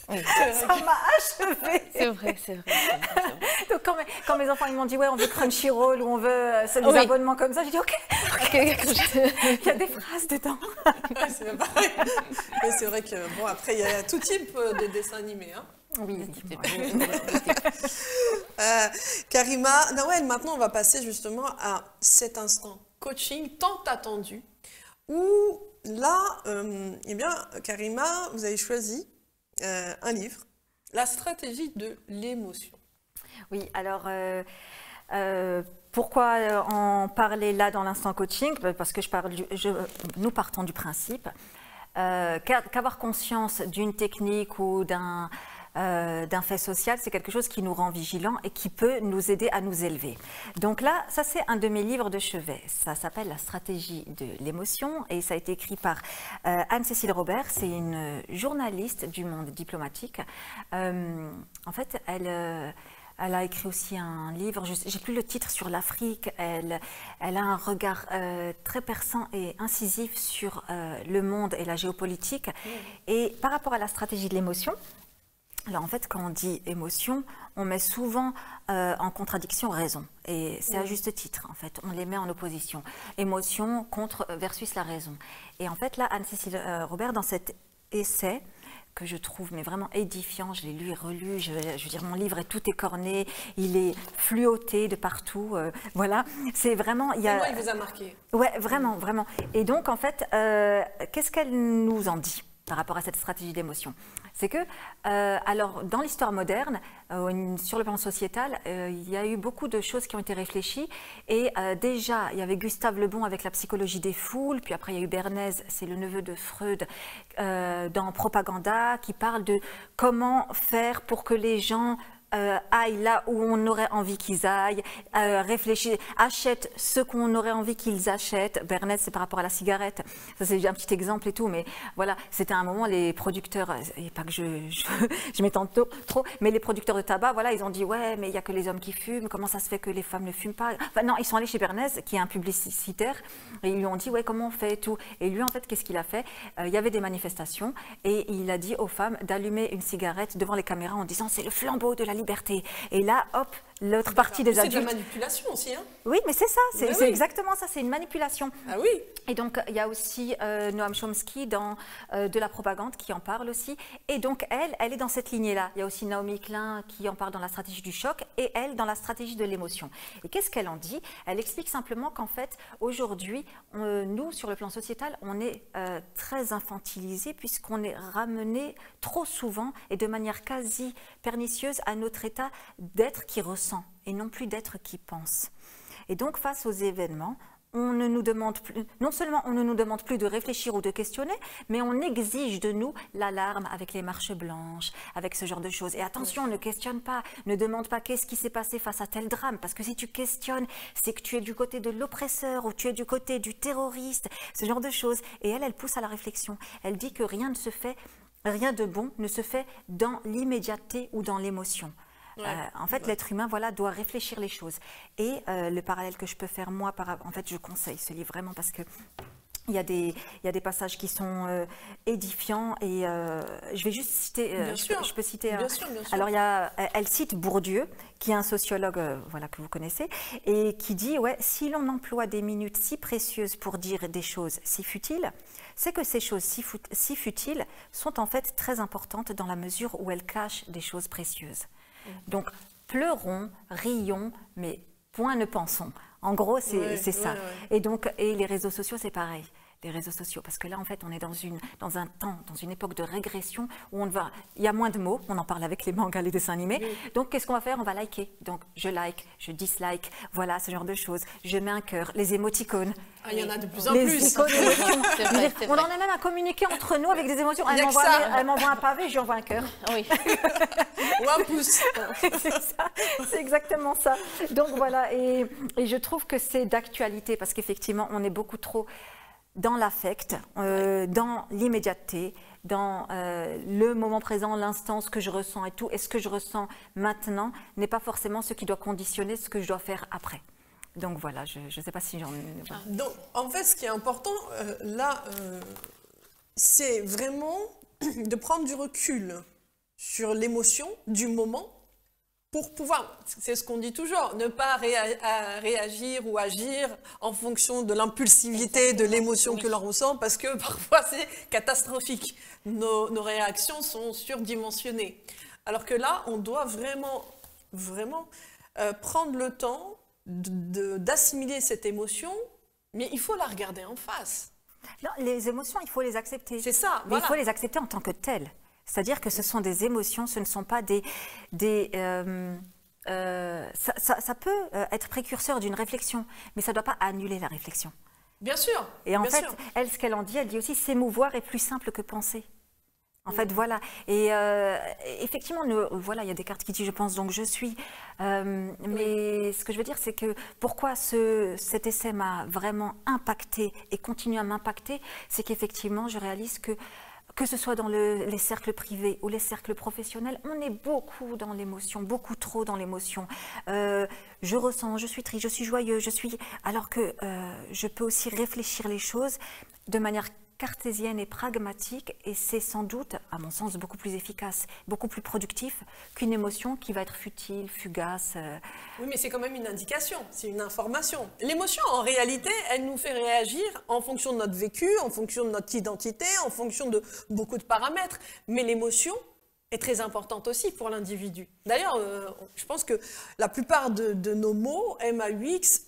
[SPEAKER 3] Ça m'a achevé.
[SPEAKER 2] C'est vrai.
[SPEAKER 3] Donc quand mes enfants ils m'ont dit on veut Crunchyroll ou on veut des abonnements comme ça, j'ai dit ok. Il y a des phrases dedans.
[SPEAKER 1] C'est même pareil. Mais c'est vrai que après il y a tout type de dessins animés. Hein.
[SPEAKER 3] Oui.
[SPEAKER 1] Karima, Nawel, maintenant on va passer justement à cet instant coaching tant attendu où là, Karima, vous avez choisi un livre, La stratégie de l'émotion.
[SPEAKER 3] Oui, alors pourquoi en parler là dans l'instant coaching? Parce que nous partons du principe qu'avoir conscience d'une technique ou d'un fait social, c'est quelque chose qui nous rend vigilants et qui peut nous aider à nous élever. Donc là, ça c'est un de mes livres de chevet. Ça s'appelle La stratégie de l'émotion et ça a été écrit par Anne-Cécile Robert. C'est une journaliste du monde diplomatique. En fait, elle a écrit aussi un livre, j'ai plus le titre, sur l'Afrique. Elle a un regard très perçant et incisif sur le monde et la géopolitique. Et par rapport à la stratégie de l'émotion, alors en fait, quand on dit émotion, on met souvent en contradiction raison. Et c'est à juste titre, en fait. On les met en opposition. Émotion versus la raison. Et en fait, là, Anne-Cécile Robert, dans cet essai, que je trouve mais vraiment édifiant. Je l'ai lu et relu. Je veux dire, mon livre est tout écorné, il est fluoté de partout. Voilà, c'est vraiment.
[SPEAKER 1] Comment il vous a marqué?
[SPEAKER 3] Ouais, vraiment, vraiment. Et donc, en fait, qu'est-ce qu'elle nous en dit par rapport à cette stratégie d'émotion? C'est que, alors, dans l'histoire moderne, sur le plan sociétal, il y a eu beaucoup de choses qui ont été réfléchies. Et déjà, il y avait Gustave Le Bon avec la psychologie des foules, puis après, il y a eu Bernays, c'est le neveu de Freud, dans Propaganda, qui parle de comment faire pour que les gens aillent là où on aurait envie qu'ils aillent, réfléchissent, achètent ce qu'on aurait envie qu'ils achètent. Bernays, c'est par rapport à la cigarette. Ça, c'est un petit exemple et tout, mais voilà, c'était un moment, les producteurs, et pas que je m'étends trop, mais les producteurs de tabac, voilà, ils ont dit, ouais, mais il n'y a que les hommes qui fument, comment ça se fait que les femmes ne fument pas? Enfin, non, ils sont allés chez Bernays, qui est un publicitaire, et ils lui ont dit, ouais, comment on fait et tout. Et lui, en fait, qu'est-ce qu'il a fait? Il y avait des manifestations, et il a dit aux femmes d'allumer une cigarette devant les caméras en disant, c'est le flambeau de la liberté. Et là, hop, l'autre partie des adultes...
[SPEAKER 1] C'est de la manipulation aussi, hein?
[SPEAKER 3] Oui, mais c'est ça, c'est
[SPEAKER 1] oui.
[SPEAKER 3] exactement ça, c'est une manipulation.
[SPEAKER 1] Ah oui.
[SPEAKER 3] Et donc, il y a aussi Noam Chomsky dans De la propagande qui en parle aussi. Et donc, elle est dans cette lignée-là. Il y a aussi Naomi Klein qui en parle dans la stratégie du choc et elle dans la stratégie de l'émotion. Et qu'est-ce qu'elle en dit? Elle explique simplement qu'en fait, aujourd'hui, nous, sur le plan sociétal, on est très infantilisés puisqu'on est ramené trop souvent et de manière quasi pernicieuse à notre état d'être qui ressent et non plus d'être qui pense. Et donc, face aux événements, on ne nous demande plus, non seulement on ne nous demande plus de réfléchir ou de questionner, mais on exige de nous l'alarme avec les marches blanches, avec ce genre de choses. Et attention, ne questionne pas, ne demande pas qu'est-ce qui s'est passé face à tel drame, parce que si tu questionnes, c'est que tu es du côté de l'oppresseur ou tu es du côté du terroriste, ce genre de choses. Et elle pousse à la réflexion. Elle dit que rien de bon ne se fait dans l'immédiateté ou dans l'émotion. Ouais, en fait, l'être humain doit réfléchir les choses. Et le parallèle que je peux faire, moi, en fait, je conseille ce livre vraiment parce que il y a des passages qui sont édifiants et je vais juste citer, je peux citer.
[SPEAKER 1] Bien sûr.
[SPEAKER 3] Alors, elle cite Bourdieu, qui est un sociologue que vous connaissez, et qui dit, ouais, si l'on emploie des minutes si précieuses pour dire des choses si futiles, c'est que ces choses si futiles sont en fait très importantes dans la mesure où elles cachent des choses précieuses. Donc, pleurons, rions, mais point ne pensons. En gros, c'est ça. Ouais. Et donc, les réseaux sociaux, c'est pareil. Les réseaux sociaux, parce que là, en fait, on est dans un temps, dans une époque de régression où il y a moins de mots, on en parle avec les mangas, les dessins animés. Oui. Donc, qu'est-ce qu'on va faire? On va liker. Donc, je like, je dislike, voilà, ce genre de choses. Je mets un cœur, les émoticônes.
[SPEAKER 1] Ah, il y en a de plus en plus.
[SPEAKER 3] Les icônes d'émotions. On en est même à communiquer entre nous avec des émotions. Elle m'envoie un pavé, je lui envoie un cœur.
[SPEAKER 2] Oui.
[SPEAKER 1] Ou un pouce.
[SPEAKER 3] C'est exactement ça. Donc, voilà, et je trouve que c'est d'actualité parce qu'effectivement, on est beaucoup trop dans l'affect, dans l'immédiateté, dans le moment présent, l'instant, ce que je ressens et tout. Et ce que je ressens maintenant n'est pas forcément ce qui doit conditionner ce que je dois faire après. Donc voilà, je ne sais pas si j'en...
[SPEAKER 1] Donc, en fait, ce qui est important, c'est vraiment de prendre du recul sur l'émotion du moment pour pouvoir, c'est ce qu'on dit toujours, ne pas réagir ou agir en fonction de l'impulsivité, de l'émotion que l'on ressent, parce que parfois c'est catastrophique. Nos réactions sont surdimensionnées. Alors que là, on doit vraiment prendre le temps d'assimiler cette émotion, mais il faut la regarder en face.
[SPEAKER 3] Non, les émotions, il faut les accepter.
[SPEAKER 1] C'est ça,
[SPEAKER 3] mais il faut les accepter en tant que telles. C'est-à-dire que ce sont des émotions, ce ne sont pas ça peut être précurseur d'une réflexion, mais ça ne doit pas annuler la réflexion.
[SPEAKER 1] Bien sûr.
[SPEAKER 3] Et en fait, elle, ce qu'elle en dit, elle dit aussi s'émouvoir est plus simple que penser. En fait, voilà. Et effectivement, voilà, il y a Descartes qui dit « je pense donc je suis ». Mais ce que je veux dire, c'est que pourquoi cet essai m'a vraiment impacté et continue à m'impacter, c'est qu'effectivement, je réalise que ce soit dans les cercles privés ou les cercles professionnels, on est beaucoup dans l'émotion, beaucoup trop dans l'émotion. Je ressens, je suis triste, je suis joyeux, alors que je peux aussi réfléchir les choses de manière cartésienne et pragmatique, et c'est sans doute, à mon sens, beaucoup plus efficace, beaucoup plus productif qu'une émotion qui va être futile, fugace.
[SPEAKER 1] Oui, mais c'est quand même une indication, c'est une information. L'émotion, en réalité, elle nous fait réagir en fonction de notre vécu, en fonction de notre identité, en fonction de beaucoup de paramètres. Mais l'émotion est très importante aussi pour l'individu. D'ailleurs, je pense que la plupart de nos mots, MAUX,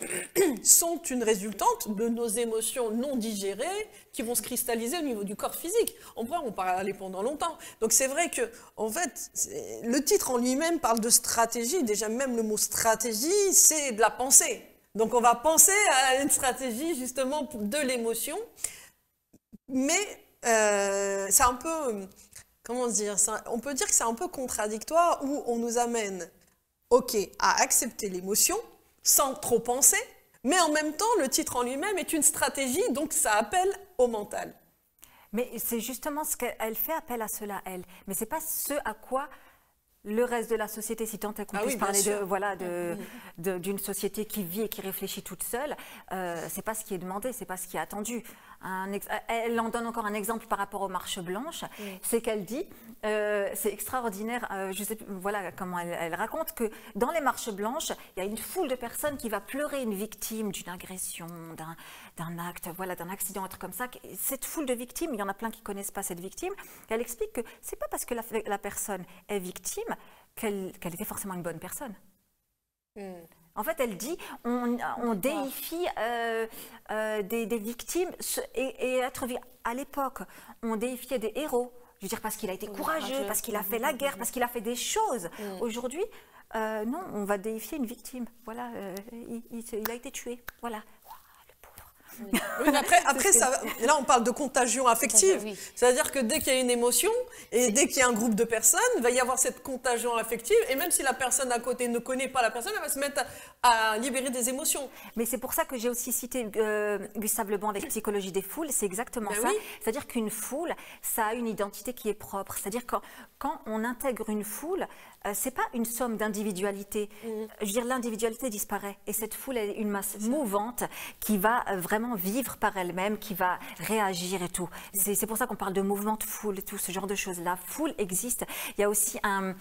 [SPEAKER 1] sont une résultante de nos émotions non digérées qui vont se cristalliser au niveau du corps physique. On pourrait en parler pendant longtemps. Donc c'est vrai que, en fait, le titre en lui-même parle de stratégie. Déjà, même le mot stratégie, c'est de la pensée. Donc on va penser à une stratégie justement de l'émotion. Mais c'est un peu... Comment dire, on peut dire que c'est un peu contradictoire où on nous amène, ok, à accepter l'émotion sans trop penser, mais en même temps, le titre en lui-même est une stratégie, donc ça appelle au mental.
[SPEAKER 3] Mais c'est justement ce qu'elle fait appel à cela, elle. Mais c'est pas ce à quoi le reste de la société, si tant est qu'on puisse parler d'une société qui vit et qui réfléchit toute seule, c'est pas ce qui est demandé, c'est pas ce qui est attendu. Elle en donne encore un exemple par rapport aux marches blanches, c'est qu'elle dit, c'est extraordinaire, je sais, voilà comment elle raconte que dans les marches blanches, il y a une foule de personnes qui va pleurer une victime d'une agression, d'un acte, voilà, d'un accident, un truc comme ça. Cette foule de victimes, il y en a plein qui connaissent pas cette victime. Et elle explique que c'est pas parce que la personne est victime qu'elle était forcément une bonne personne. En fait, elle dit, on déifie des victimes et à l'époque, on déifiait des héros. Je veux dire, parce qu'il a été courageux, parce qu'il a fait la guerre, parce qu'il a fait des choses. Aujourd'hui, non, on va déifier une victime. Voilà, il a été tué. Voilà.
[SPEAKER 1] Oui, mais après là, on parle de contagion affective. Oui. C'est-à-dire que dès qu'il y a une émotion et dès qu'il y a un groupe de personnes, il va y avoir cette contagion affective. Et même si la personne à côté ne connaît pas la personne, elle va se mettre à libérer des émotions.
[SPEAKER 3] Mais c'est pour ça que j'ai aussi cité Gustave Le Bon avec Psychologie des foules. C'est exactement ça. Oui. C'est-à-dire qu'une foule, ça a une identité qui est propre. C'est-à-dire quand on intègre une foule, c'est pas une somme d'individualité. Je veux dire, l'individualité disparaît. Et cette foule est une masse mouvante qui va vraiment vivre par elle-même, qui va réagir et tout. C'est pour ça qu'on parle de mouvement de foule et tout ce genre de choses. La foule existe. Il y a aussi un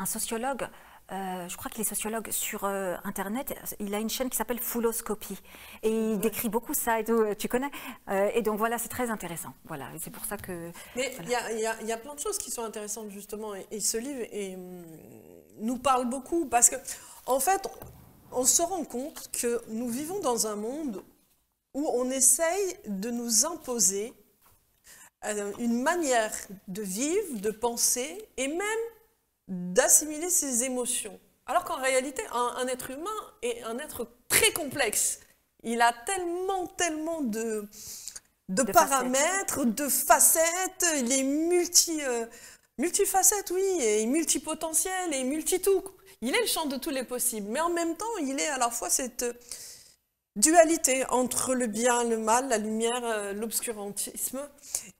[SPEAKER 3] sociologue, je crois qu'il est sociologue sur Internet, il a une chaîne qui s'appelle Fouloscopie. Et il décrit beaucoup ça et tout, tu connais. Et donc voilà, c'est très intéressant. Voilà, c'est pour ça que...
[SPEAKER 1] Mais il y a plein de choses qui sont intéressantes justement. Et ce livre nous parle beaucoup parce que, en fait, on se rend compte que nous vivons dans un monde où on essaye de nous imposer une manière de vivre, de penser et même d'assimiler ses émotions. Alors qu'en réalité, un être humain est un être très complexe. Il a tellement de paramètres, de facettes, il est multifacette, oui, et multipotentiel et multi-tout. Il est le champ de tous les possibles, mais en même temps, il est à la fois cette dualité entre le bien, le mal, la lumière, l'obscurantisme.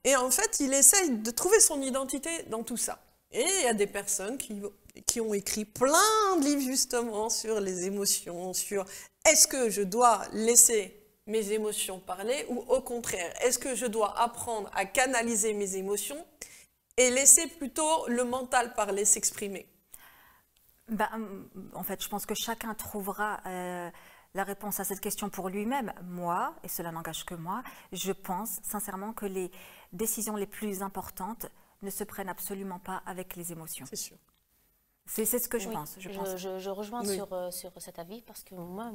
[SPEAKER 1] Et en fait, il essaye de trouver son identité dans tout ça. Et il y a des personnes qui ont écrit plein de livres justement sur les émotions, sur est-ce que je dois laisser mes émotions parler ou au contraire, est-ce que je dois apprendre à canaliser mes émotions et laisser plutôt le mental parler, s'exprimer?
[SPEAKER 3] En fait, je pense que chacun trouvera la réponse à cette question pour lui-même. Moi, et cela n'engage que moi, je pense sincèrement que les décisions les plus importantes ne se prennent absolument pas avec les émotions.
[SPEAKER 1] C'est sûr.
[SPEAKER 3] C'est ce que je pense.
[SPEAKER 2] Je rejoins sur cet avis parce que moi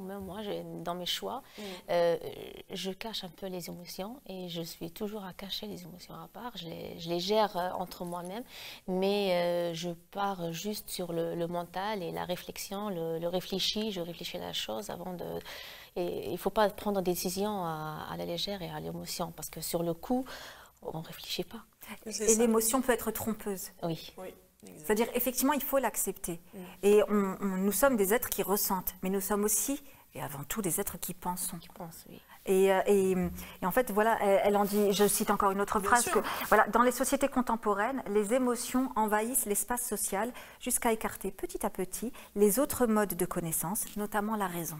[SPEAKER 2] dans mes choix, je cache un peu les émotions et je suis toujours à cacher les émotions à part. Je les gère entre moi-même, mais je pars juste sur le mental et la réflexion, je réfléchis à la chose avant de... Et il ne faut pas prendre des décisions à la légère et à l'émotion parce que sur le coup, on ne réfléchit pas.
[SPEAKER 3] Et l'émotion peut être trompeuse.
[SPEAKER 2] Oui.
[SPEAKER 3] C'est-à-dire, effectivement, il faut l'accepter. Et nous sommes des êtres qui ressentent, mais nous sommes aussi et avant tout des êtres qui pensent.
[SPEAKER 2] Qui pense, oui.
[SPEAKER 3] Et en fait, voilà, elle en dit, je cite encore une autre phrase, que, voilà, dans les sociétés contemporaines, les émotions envahissent l'espace social jusqu'à écarter petit à petit les autres modes de connaissance, notamment la raison.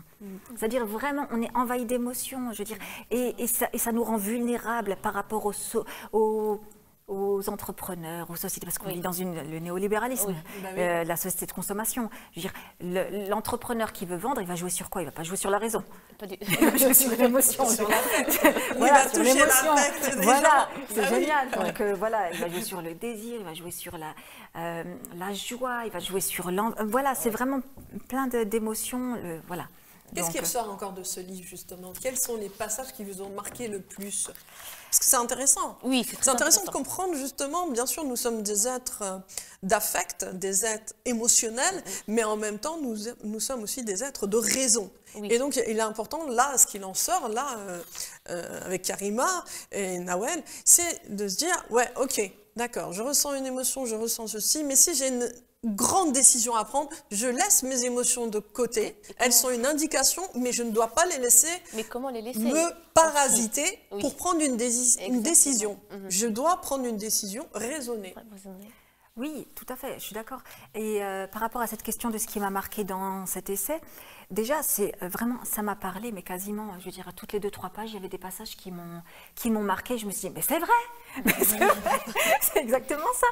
[SPEAKER 3] C'est-à-dire vraiment, on est envahi d'émotions, je veux dire, et ça nous rend vulnérables par rapport aux entrepreneurs, aux sociétés, parce qu'on vit dans le néolibéralisme, la société de consommation. Je veux dire, l'entrepreneur qui veut vendre, il va jouer sur quoi? Il ne va pas jouer sur la raison. Il va jouer sur l'émotion. Voilà, sur l'émotion. Voilà, c'est génial. Donc voilà, il va jouer sur le désir, il va jouer sur la joie, il va jouer sur voilà, c'est vraiment plein d'émotions. Voilà.
[SPEAKER 1] Qu'est-ce qui ressort encore de ce livre, justement? Quels sont les passages qui vous ont marqué le plus? Parce que c'est intéressant.
[SPEAKER 2] Oui,
[SPEAKER 1] c'est intéressant de comprendre, justement, bien sûr, nous sommes des êtres d'affect, des êtres émotionnels, mais en même temps, nous sommes aussi des êtres de raison. Oui. Et donc, il est important, là, ce qu'il en sort, là, avec Karima et Nawel, c'est de se dire, ouais, ok, d'accord, je ressens une émotion, je ressens ceci, mais si j'ai une grande décision à prendre, je laisse mes émotions de côté, elles sont une indication, mais je ne dois pas les laisser, me parasiter pour prendre une décision. Je dois prendre une décision raisonnée.
[SPEAKER 3] Oui, tout à fait, je suis d'accord. Et par rapport à cette question de ce qui m'a marqué dans cet essai, déjà, c'est vraiment, ça m'a parlé, mais quasiment, je veux dire, à toutes les 2-3 pages, il y avait des passages qui m'ont marqué. Je me suis dit, mais c'est vrai, c'est exactement ça.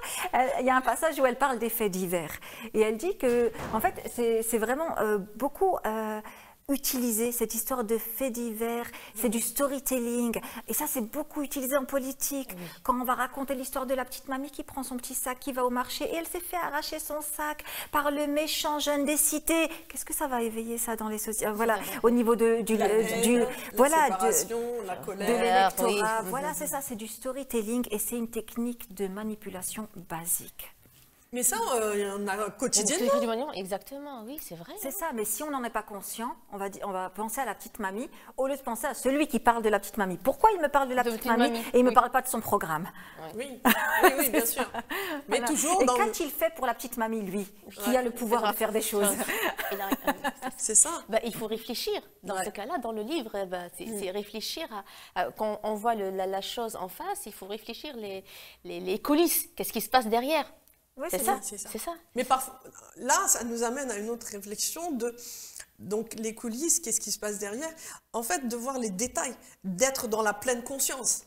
[SPEAKER 3] Il y a un passage où elle parle des faits divers. Et elle dit que, en fait, c'est vraiment beaucoup utiliser cette histoire de faits divers, c'est du storytelling, et ça c'est beaucoup utilisé en politique, quand on va raconter l'histoire de la petite mamie qui prend son petit sac, qui va au marché, et elle s'est fait arracher son sac par le méchant jeune des cités. Qu'est-ce que ça va éveiller ça dans les sociétés, voilà, au niveau de
[SPEAKER 1] la colère,
[SPEAKER 3] de l'électorat, voilà, c'est ça, c'est du storytelling, et c'est une technique de manipulation basique.
[SPEAKER 1] Mais ça, il y en a quotidiennement.
[SPEAKER 2] Exactement, oui, c'est vrai.
[SPEAKER 3] C'est ça, mais si on n'en est pas conscient, on va penser à la petite mamie au lieu de penser à celui qui parle de la petite mamie. Pourquoi il me parle de la petite mamie et il ne me parle pas de son programme?
[SPEAKER 1] Oui, bien sûr. Mais
[SPEAKER 3] voilà.
[SPEAKER 1] Toujours dans
[SPEAKER 3] qu'a-t-il fait pour la petite mamie, lui, qui a le pouvoir de faire des choses?
[SPEAKER 1] C'est ça.
[SPEAKER 2] Il faut réfléchir. Dans ce cas-là, dans le livre, c'est réfléchir quand on voit la chose en face, il faut réfléchir les coulisses. Qu'est-ce qui se passe derrière?
[SPEAKER 3] Oui,
[SPEAKER 2] c'est ça.
[SPEAKER 1] Mais parfois, là, ça nous amène à une autre réflexion donc les coulisses, qu'est-ce qui se passe derrière? En fait, de voir les détails, d'être dans la pleine conscience,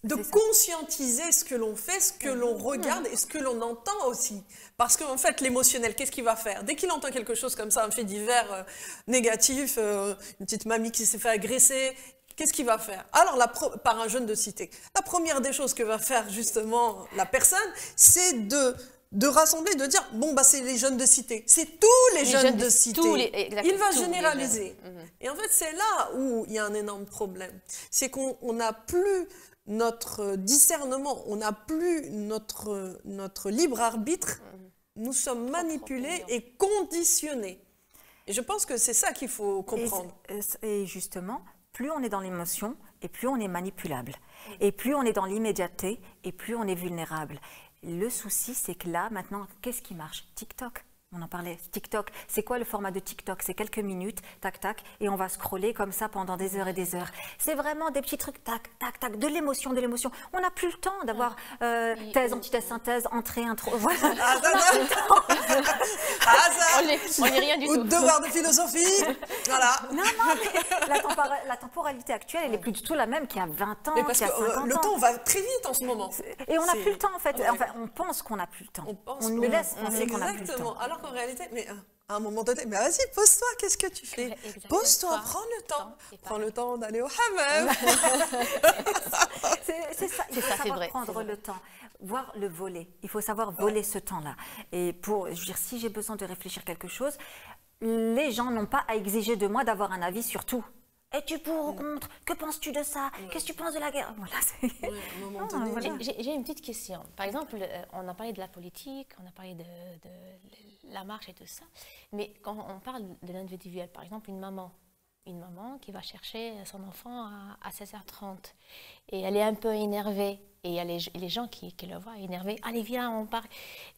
[SPEAKER 1] de conscientiser ce que l'on fait, ce que l'on regarde et ce que l'on entend aussi. Parce qu'en fait, l'émotionnel, qu'est-ce qu'il va faire? Dès qu'il entend quelque chose comme ça, un fait divers négatif, une petite mamie qui s'est fait agresser, qu'est-ce qu'il va faire? Alors, par un jeune de cité, la première des choses que va faire justement la personne, c'est de rassembler, de dire, bon, c'est les jeunes de cité. C'est tous les jeunes de cité. Il va généraliser. Et en fait, c'est là où il y a un énorme problème. C'est qu'on n'a plus notre discernement, on n'a plus notre libre arbitre. Nous sommes manipulés et conditionnés. Et je pense que c'est ça qu'il faut comprendre.
[SPEAKER 3] Et justement, plus on est dans l'émotion, et plus on est manipulable. Et plus on est dans l'immédiateté, et plus on est vulnérable. Le souci, c'est que là, maintenant, qu'est-ce qui marche? TikTok. On en parlait, TikTok. C'est quoi le format de TikTok? C'est quelques minutes, tac, tac, et on va scroller comme ça pendant des heures et des heures. C'est vraiment des petits trucs, tac, tac, tac, de l'émotion, de l'émotion. On n'a plus le temps d'avoir thèse, antithèse, synthèse, entrée, intro. Voilà.
[SPEAKER 2] On n'est rien du tout.
[SPEAKER 1] Ou devoir de philosophie. Voilà.
[SPEAKER 3] Non, mais la temporalité actuelle, elle n'est plus du tout la même qu'il y a 20 ans,
[SPEAKER 1] parce
[SPEAKER 3] qu'il y a 50 ans.
[SPEAKER 1] Le temps va très vite en ce moment.
[SPEAKER 3] Et on n'a plus le temps, en fait. Enfin, on pense qu'on n'a plus le temps. On nous laisse penser qu'on n'a plus le temps.
[SPEAKER 1] Alors qu'en réalité, mais à un moment donné, mais vas-y, pose-toi, qu'est-ce que tu fais? Pose-toi, prends le temps. Prends le temps d'aller au hammam.
[SPEAKER 3] C'est ça, il faut savoir prendre le temps. Voir le voler. Il faut savoir voler ce temps-là. Et je veux dire, si j'ai besoin de réfléchir quelque chose, les gens n'ont pas à exiger de moi d'avoir un avis sur tout. Es-tu pour ou contre? Que penses-tu de ça? Qu'est-ce que tu penses de la guerre? Voilà,
[SPEAKER 2] J'ai une petite question. Par exemple, on a parlé de la politique, on a parlé de la marche et tout ça. Mais quand on parle de l'individuel, par exemple, une maman qui va chercher son enfant à 16h30 et elle est un peu énervée. Et il y a les gens qui le voient énervé. Allez, viens, on part.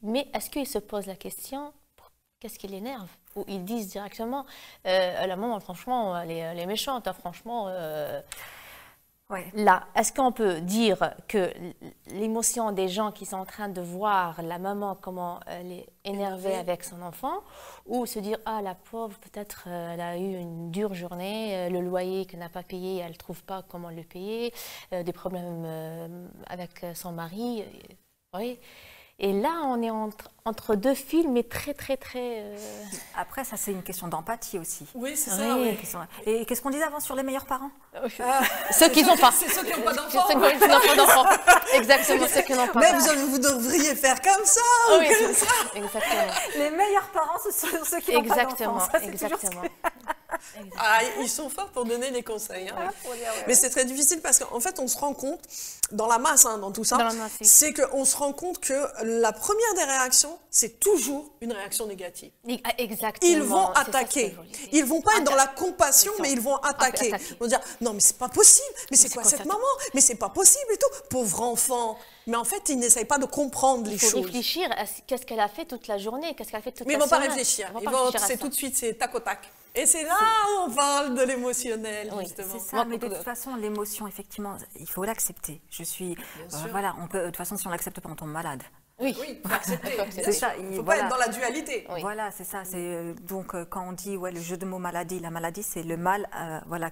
[SPEAKER 2] Mais est-ce qu'ils se posent la question qu'est-ce qui l'énerve? Ou ils disent directement, la maman, franchement, elle est méchante, hein, franchement.
[SPEAKER 3] Ouais.
[SPEAKER 2] Là, est-ce qu'on peut dire que l'émotion des gens qui sont en train de voir la maman, comment elle est énervée avec son enfant, ou se dire, ah la pauvre, peut-être elle a eu une dure journée, le loyer qu'elle n'a pas payé, elle ne trouve pas comment le payer, des problèmes avec son mari, oui. Et là, on est entre deux films, mais très.
[SPEAKER 3] Après, ça, c'est une question d'empathie aussi.
[SPEAKER 1] Oui, c'est ça. Oui.
[SPEAKER 3] Et qu'est-ce qu'on disait avant sur les meilleurs parents?
[SPEAKER 2] Ceux qui n'ont pas.
[SPEAKER 1] C'est ceux qui n'ont pas d'enfants.
[SPEAKER 2] Ceux qui n'ont pas d'enfants. Exactement, ceux qui n'ont pas.
[SPEAKER 1] Mais vous devriez faire comme ça.
[SPEAKER 2] Oui,
[SPEAKER 1] ou comme ça.
[SPEAKER 2] Exactement.
[SPEAKER 3] Les meilleurs parents, ce sont ceux qui n'ont pas d'enfants. Ça, c'est toujours ce que-
[SPEAKER 1] Ah, ils sont forts pour donner les conseils. Hein. Mais c'est très difficile parce qu'en fait, on se rend compte, dans la masse, dans tout ça, c'est qu'on se rend compte que la première des réactions, c'est toujours une réaction négative.
[SPEAKER 2] Exactement.
[SPEAKER 1] Ils vont attaquer. Ils vont pas être dans la compassion, mais ils vont attaquer. Ils vont dire, non, mais c'est pas possible. Mais c'est quoi cette maman? Mais c'est pas possible et tout. Pauvre enfant. Mais en fait, ils n'essayent pas de comprendre les choses.
[SPEAKER 2] Il faut réfléchir à qu'est-ce qu'elle a fait toute la journée, qu'est-ce qu'elle a fait toute la semaine.
[SPEAKER 1] Mais ils vont pas réfléchir. C'est tout de suite, c'est tac au tac. Et c'est là où on parle de l'émotionnel, justement.
[SPEAKER 3] C'est ça, mais de toute façon, l'émotion, effectivement, il faut l'accepter. Voilà, on peut, de toute façon, si on l'accepte pas, on tombe malade.
[SPEAKER 1] Oui, il faut accepter.
[SPEAKER 3] C'est ça.
[SPEAKER 1] Il ne faut pas être dans la dualité.
[SPEAKER 3] Oui. Voilà, c'est ça. Donc, quand on dit le jeu de mots maladie, la maladie, c'est le mal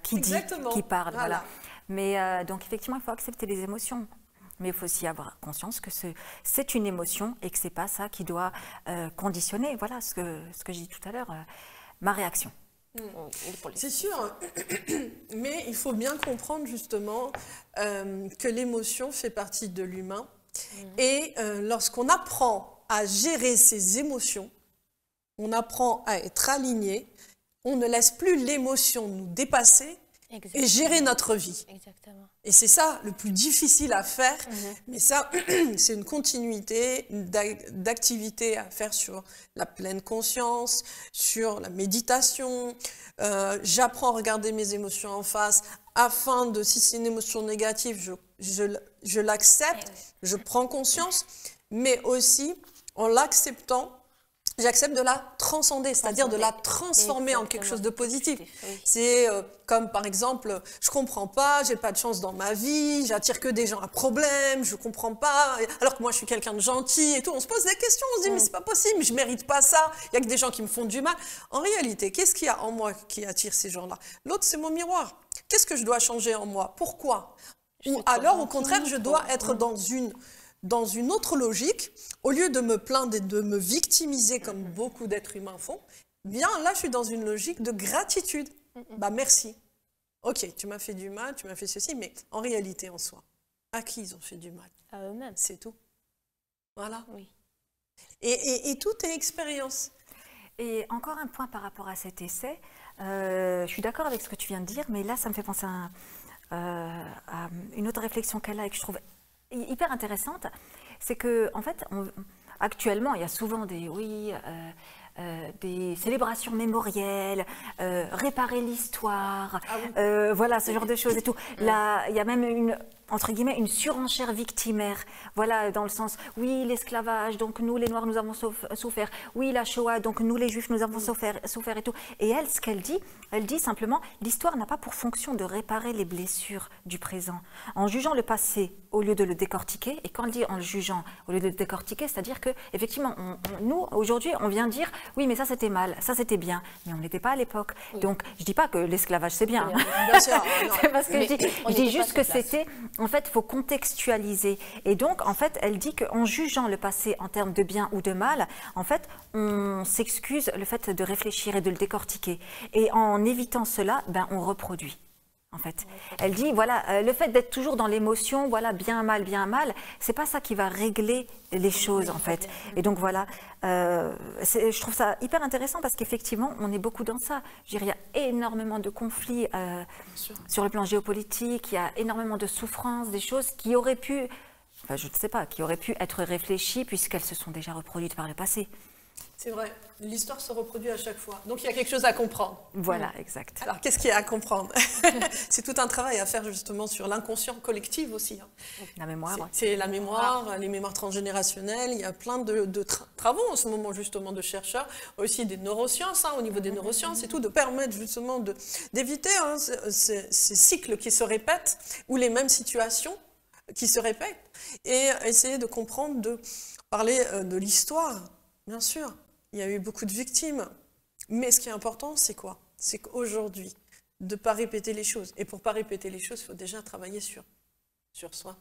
[SPEAKER 3] qui dit, qui parle. Voilà. Mais donc, effectivement, il faut accepter les émotions. Mais il faut aussi avoir conscience que c'est une émotion et que ce n'est pas ça qui doit conditionner, voilà, ce que j'ai dit tout à l'heure, ma réaction.
[SPEAKER 1] C'est sûr, mais il faut bien comprendre justement que l'émotion fait partie de l'humain. Et lorsqu'on apprend à gérer ses émotions, on apprend à être aligné, on ne laisse plus l'émotion nous dépasser. Exactement. Et gérer notre vie.
[SPEAKER 2] Exactement.
[SPEAKER 1] Et c'est ça le plus difficile à faire, mais ça, c'est une continuité d'activités à faire sur la pleine conscience, sur la méditation. J'apprends à regarder mes émotions en face afin de, si c'est une émotion négative, je l'accepte, je prends conscience, mais aussi en l'acceptant, j'accepte de la transcender, c'est-à-dire de la transformer en quelque chose de positif. C'est comme par exemple, je comprends pas, j'ai pas de chance dans ma vie, j'attire que des gens à problème, je comprends pas, alors que moi je suis quelqu'un de gentil et tout. On se pose des questions, on se dit mais c'est pas possible, je mérite pas ça, il y a que des gens qui me font du mal. En réalité, qu'est-ce qu'il y a en moi qui attire ces gens-là? L'autre, c'est mon miroir. Qu'est-ce que je dois changer en moi? Pourquoi? Ou alors au contraire, je dois être dans une autre logique, au lieu de me plaindre et de me victimiser comme beaucoup d'êtres humains font, bien là, je suis dans une logique de gratitude. Bah merci. Ok, tu m'as fait du mal, tu m'as fait ceci, mais en réalité, en soi, à qui ils ont fait du mal?
[SPEAKER 2] À eux-mêmes.
[SPEAKER 1] C'est tout. Voilà.
[SPEAKER 2] Oui.
[SPEAKER 1] Et tout est expérience.
[SPEAKER 3] Et encore un point par rapport à cet essai, je suis d'accord avec ce que tu viens de dire, mais là, ça me fait penser à une autre réflexion qu'elle a et que je trouve hyper intéressante, c'est que en fait, actuellement, il y a souvent des célébrations mémorielles, réparer l'histoire, voilà, ce genre de choses et tout. Là, il y a même entre guillemets, une surenchère victimaire. Voilà, dans le sens, oui, l'esclavage, donc nous, les Noirs, nous avons souffert. Oui, la Shoah, donc nous, les Juifs, nous avons souffert et tout. Et elle, ce qu'elle dit simplement, l'histoire n'a pas pour fonction de réparer les blessures du présent. En jugeant le passé, au lieu de le décortiquer, et quand elle dit en le jugeant, au lieu de le décortiquer, c'est-à-dire que effectivement, nous, aujourd'hui, on vient dire, oui, mais ça, c'était mal, ça, c'était bien, mais on n'était pas à l'époque. Oui. Donc, je dis pas que l'esclavage, c'est bien.
[SPEAKER 1] Oui, bien sûr.
[SPEAKER 3] C'est parce que je dis juste que c'était... En fait, il faut contextualiser. Et donc, en fait, elle dit qu'en jugeant le passé en termes de bien ou de mal, en fait, on s'excuse le fait de réfléchir et de le décortiquer. Et en évitant cela, ben, on reproduit. En fait, elle dit voilà, le fait d'être toujours dans l'émotion, voilà, bien mal, c'est pas ça qui va régler les choses en fait. Et donc voilà, je trouve ça hyper intéressant parce qu'effectivement, on est beaucoup dans ça. Je veux dire, il y a énormément de conflits sur le plan géopolitique, il y a énormément de souffrances, des choses qui auraient pu, enfin, je ne sais pas, qui auraient pu être réfléchies puisqu'elles se sont déjà reproduites par le passé.
[SPEAKER 1] C'est vrai, l'histoire se reproduit à chaque fois. Donc il y a quelque chose à comprendre.
[SPEAKER 3] Voilà, exact.
[SPEAKER 1] Alors qu'est-ce qu'il y a à comprendre? C'est tout un travail à faire justement sur l'inconscient collectif aussi. Hein.
[SPEAKER 3] La mémoire.
[SPEAKER 1] C'est la mémoire, les mémoires transgénérationnelles. Il y a plein de travaux en ce moment justement de chercheurs, aussi des neurosciences, hein, au niveau des neurosciences et tout, de permettre justement d'éviter hein, ces cycles qui se répètent ou les mêmes situations qui se répètent et essayer de comprendre, de parler de l'histoire, bien sûr. Il y a eu beaucoup de victimes, mais ce qui est important, c'est quoi? C'est qu'aujourd'hui, de ne pas répéter les choses. Et pour ne pas répéter les choses, il faut déjà travailler sur soi.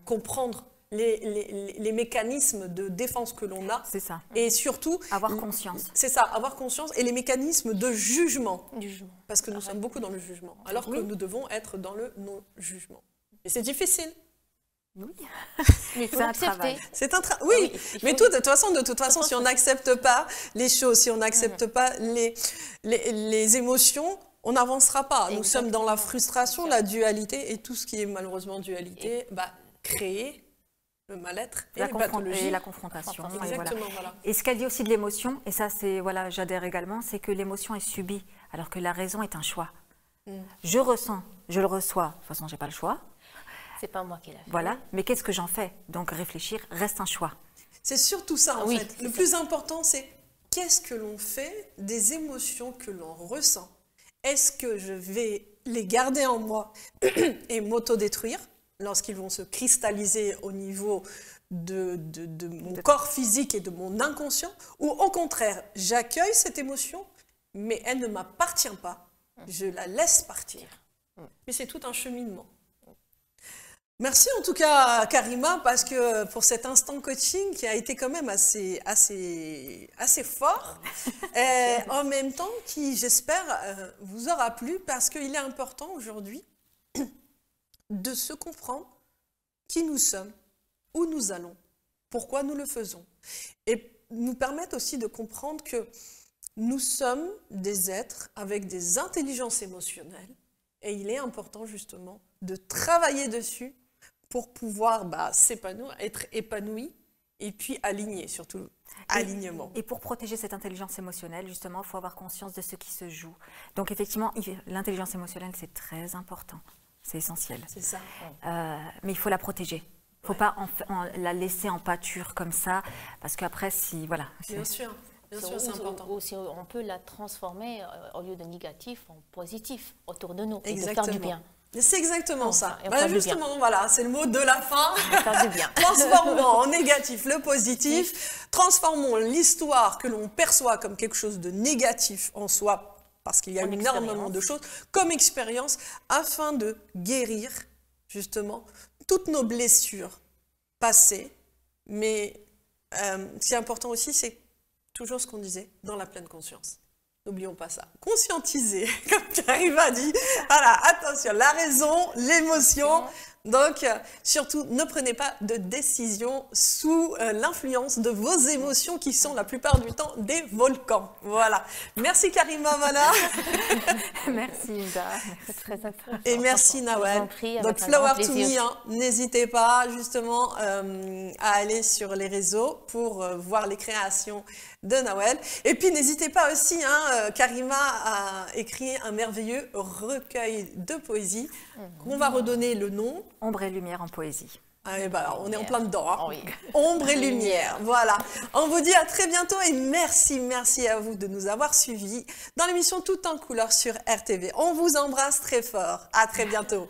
[SPEAKER 1] Comprendre les mécanismes de défense que l'on a.
[SPEAKER 3] C'est ça.
[SPEAKER 1] Et surtout...
[SPEAKER 3] Avoir conscience.
[SPEAKER 1] C'est ça, avoir conscience. Et les mécanismes de jugement.
[SPEAKER 2] Du jugement.
[SPEAKER 1] Parce que nous sommes beaucoup dans le jugement, alors que nous devons être dans le non-jugement. Et c'est difficile.
[SPEAKER 3] Oui.
[SPEAKER 2] Mais il faut
[SPEAKER 3] C'est un
[SPEAKER 2] l'accepter.
[SPEAKER 3] travail.
[SPEAKER 1] C'est un travail. Oui, mais de toute façon, si on
[SPEAKER 2] que-
[SPEAKER 1] n'accepte pas les choses, si on n'accepte pas les émotions, on n'avancera pas. Nous sommes dans la frustration, la dualité, et tout ce qui est malheureusement dualité, créer le mal-être et les pathologies.
[SPEAKER 3] Et la confrontation. Et, voilà.
[SPEAKER 1] Exactement, voilà.
[SPEAKER 3] Et ce qu'elle dit aussi de l'émotion, et ça, c'est voilà, j'adhère également, c'est que l'émotion est subie, alors que la raison est un choix. Je ressens, je le reçois. De toute façon, j'ai pas le choix.
[SPEAKER 2] C'est pas moi qui l'ai fait.
[SPEAKER 3] Voilà. Mais qu'est-ce que j'en fais? Donc réfléchir reste un choix.
[SPEAKER 1] C'est surtout ça, en
[SPEAKER 2] Oui,
[SPEAKER 1] fait.
[SPEAKER 2] c'est
[SPEAKER 1] Le
[SPEAKER 2] ça.
[SPEAKER 1] plus important, c'est qu'est-ce que l'on fait des émotions que l'on ressent? Est-ce que je vais les garder en moi et m'autodétruire lorsqu'ils vont se cristalliser au niveau de mon corps physique et de mon inconscient? Ou au contraire, j'accueille cette émotion, mais elle ne m'appartient pas. Je la laisse partir. Mais c'est tout un cheminement. Merci en tout cas Karima parce que pour cet instant coaching qui a été quand même assez fort et en même temps qui j'espère vous aura plu parce qu'il est important aujourd'hui de se comprendre qui nous sommes, où nous allons, pourquoi nous le faisons et nous permettre aussi de comprendre que nous sommes des êtres avec des intelligences émotionnelles et il est important justement de travailler dessus pour pouvoir s'épanouir, être épanoui et puis aligné, surtout alignement.
[SPEAKER 3] Et pour protéger cette intelligence émotionnelle, justement, il faut avoir conscience de ce qui se joue. Donc effectivement, l'intelligence émotionnelle, c'est très important, c'est essentiel.
[SPEAKER 1] C'est ça.
[SPEAKER 3] Mais il faut la protéger. Il ne faut pas la laisser en pâture comme ça, parce qu'après, si... Voilà.
[SPEAKER 1] Bien sûr, c'est important.
[SPEAKER 2] Aussi, on peut la transformer au lieu de négatif en positif autour de nous.
[SPEAKER 1] Exactement.
[SPEAKER 2] Et de faire du bien.
[SPEAKER 1] C'est exactement ça.
[SPEAKER 2] Et on fait du
[SPEAKER 1] Justement, voilà, c'est le mot de la fin.
[SPEAKER 2] Faire du bien.
[SPEAKER 1] Transformons en négatif le positif. Transformons l'histoire que l'on perçoit comme quelque chose de négatif en soi, parce qu'il y a énormément de choses, comme expérience, afin de guérir, justement, toutes nos blessures passées. Mais ce qui est important aussi, c'est toujours ce qu'on disait, dans la pleine conscience. N'oublions pas ça. Conscientiser, comme Karima a dit. Voilà, attention, la raison, l'émotion. Donc, surtout, ne prenez pas de décision sous l'influence de vos émotions qui sont la plupart du temps des volcans. Voilà. Merci Karima Mana.
[SPEAKER 3] Merci Hilda.
[SPEAKER 2] C'est très intéressant.
[SPEAKER 1] Et merci Nawel. Donc Flower to Me, hein, n'hésitez pas justement à aller sur les réseaux pour voir les créations de Nawel. Et puis n'hésitez pas aussi, hein, Karima a écrit un merveilleux recueil de poésie qu'on va redonner le nom.
[SPEAKER 3] Ombre et lumière en poésie.
[SPEAKER 1] Ah, et bah, on est en plein dedans. Hein.
[SPEAKER 2] Oui.
[SPEAKER 1] Ombre et lumière, voilà. On vous dit à très bientôt et merci à vous de nous avoir suivis dans l'émission Tout en couleur sur RTV. On vous embrasse très fort. À très bientôt.